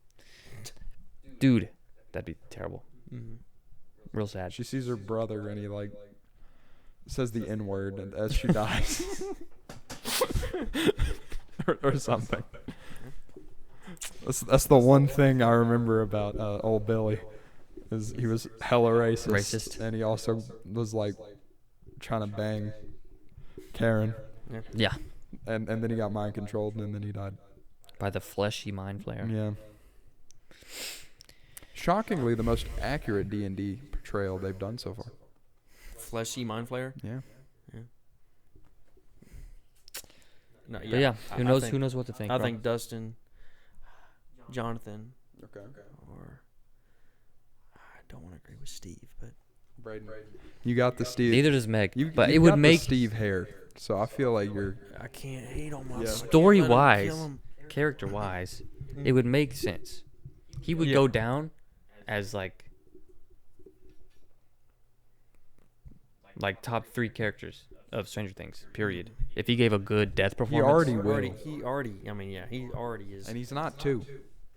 dude, that'd be terrible. Real sad. She sees her brother and he like says the N word as she dies, or something. That's the one thing I remember about old Billy, is he was hella racist, and he also was like trying to bang Karen, Yeah, and then he got mind controlled and then he died. by the fleshy mind flayer. Yeah. Shockingly, the most accurate D&D portrayal they've done so far. Fleshy mind flayer. Yeah. No, But yeah, I who knows? think- Who knows what to think? I bro. think Dustin, Jonathan, Okay. or I don't want to agree with Steve, but Braden. You got the Steve. neither does Meg. You, but you it would got the make Steve hair, so I feel like you're. I can't hate on my Yeah. story-wise, character-wise, it would make sense. He would Yeah. go down as like top 3 characters of Stranger Things. Period. If he gave a good death performance. already will. He already. I mean, yeah, he already is And he's not two.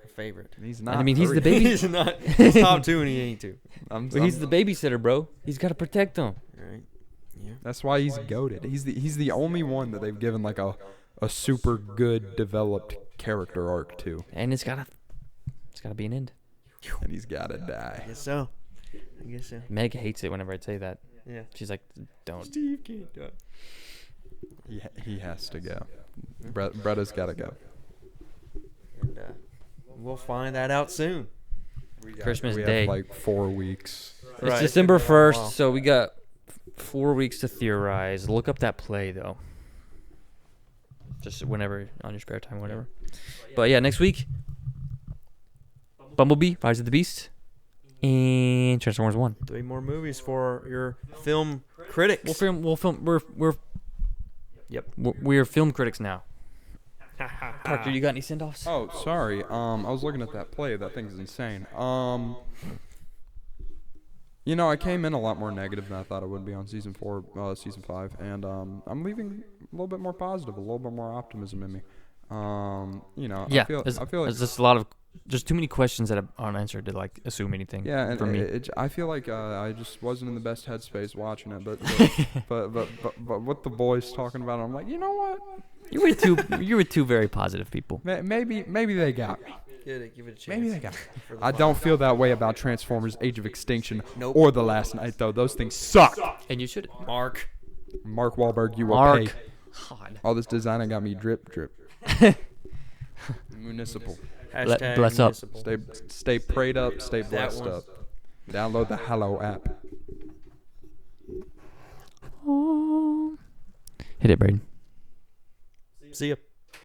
a favorite. And he's And not. I mean, he's the 3. baby. He's not. He's top 2 and he ain't 2. But he's the babysitter, bro. He's got to protect them. Right. Yeah. That's why he's goated. He's the only one that they've given like a super good developed character arc to, And it's gotta be an end. and he's gotta die. I guess so. Meg hates it whenever I say that. Yeah. She's like, don't. Steve can't do it. He has to go. Bretta's gotta go. And we'll find that out soon. Christmas we Day. have like 4 weeks. It's Right. December 1st, Wow. so we got 4 weeks to theorize. Look up that play, though. Just whenever, on your spare time, whatever. But yeah, next week, Bumblebee, Rise of the Beast, and Transformers 1. 3 more movies for your film critics. We're film critics now. Parker, you got any send-offs? Oh, sorry. I was looking at that play. That thing's insane. I came in a lot more negative than I thought I would be on season 5, and I'm leaving a little bit more positive, a little bit more optimism in me. Yeah, I feel like there's just a lot of, there's too many questions that aren't answered to like assume anything. yeah, and for me. I feel like I just wasn't in the best headspace watching it, but what the boys talking about, I'm like, you know what? You were two very positive people. Maybe they got me. Give it a chance. Maybe they got me. For the I don't feel that way about Transformers: Age of Extinction Nope. or The Last Night, though. Those things suck. And you should. Mark. Mark Wahlberg, you will Mark. pay. God. All this designing got me drip. Municipal. Hashtag bless up. municipal. Stay prayed up, stay That blessed one. up. Download the Hello app. Hit it, Braden. See ya.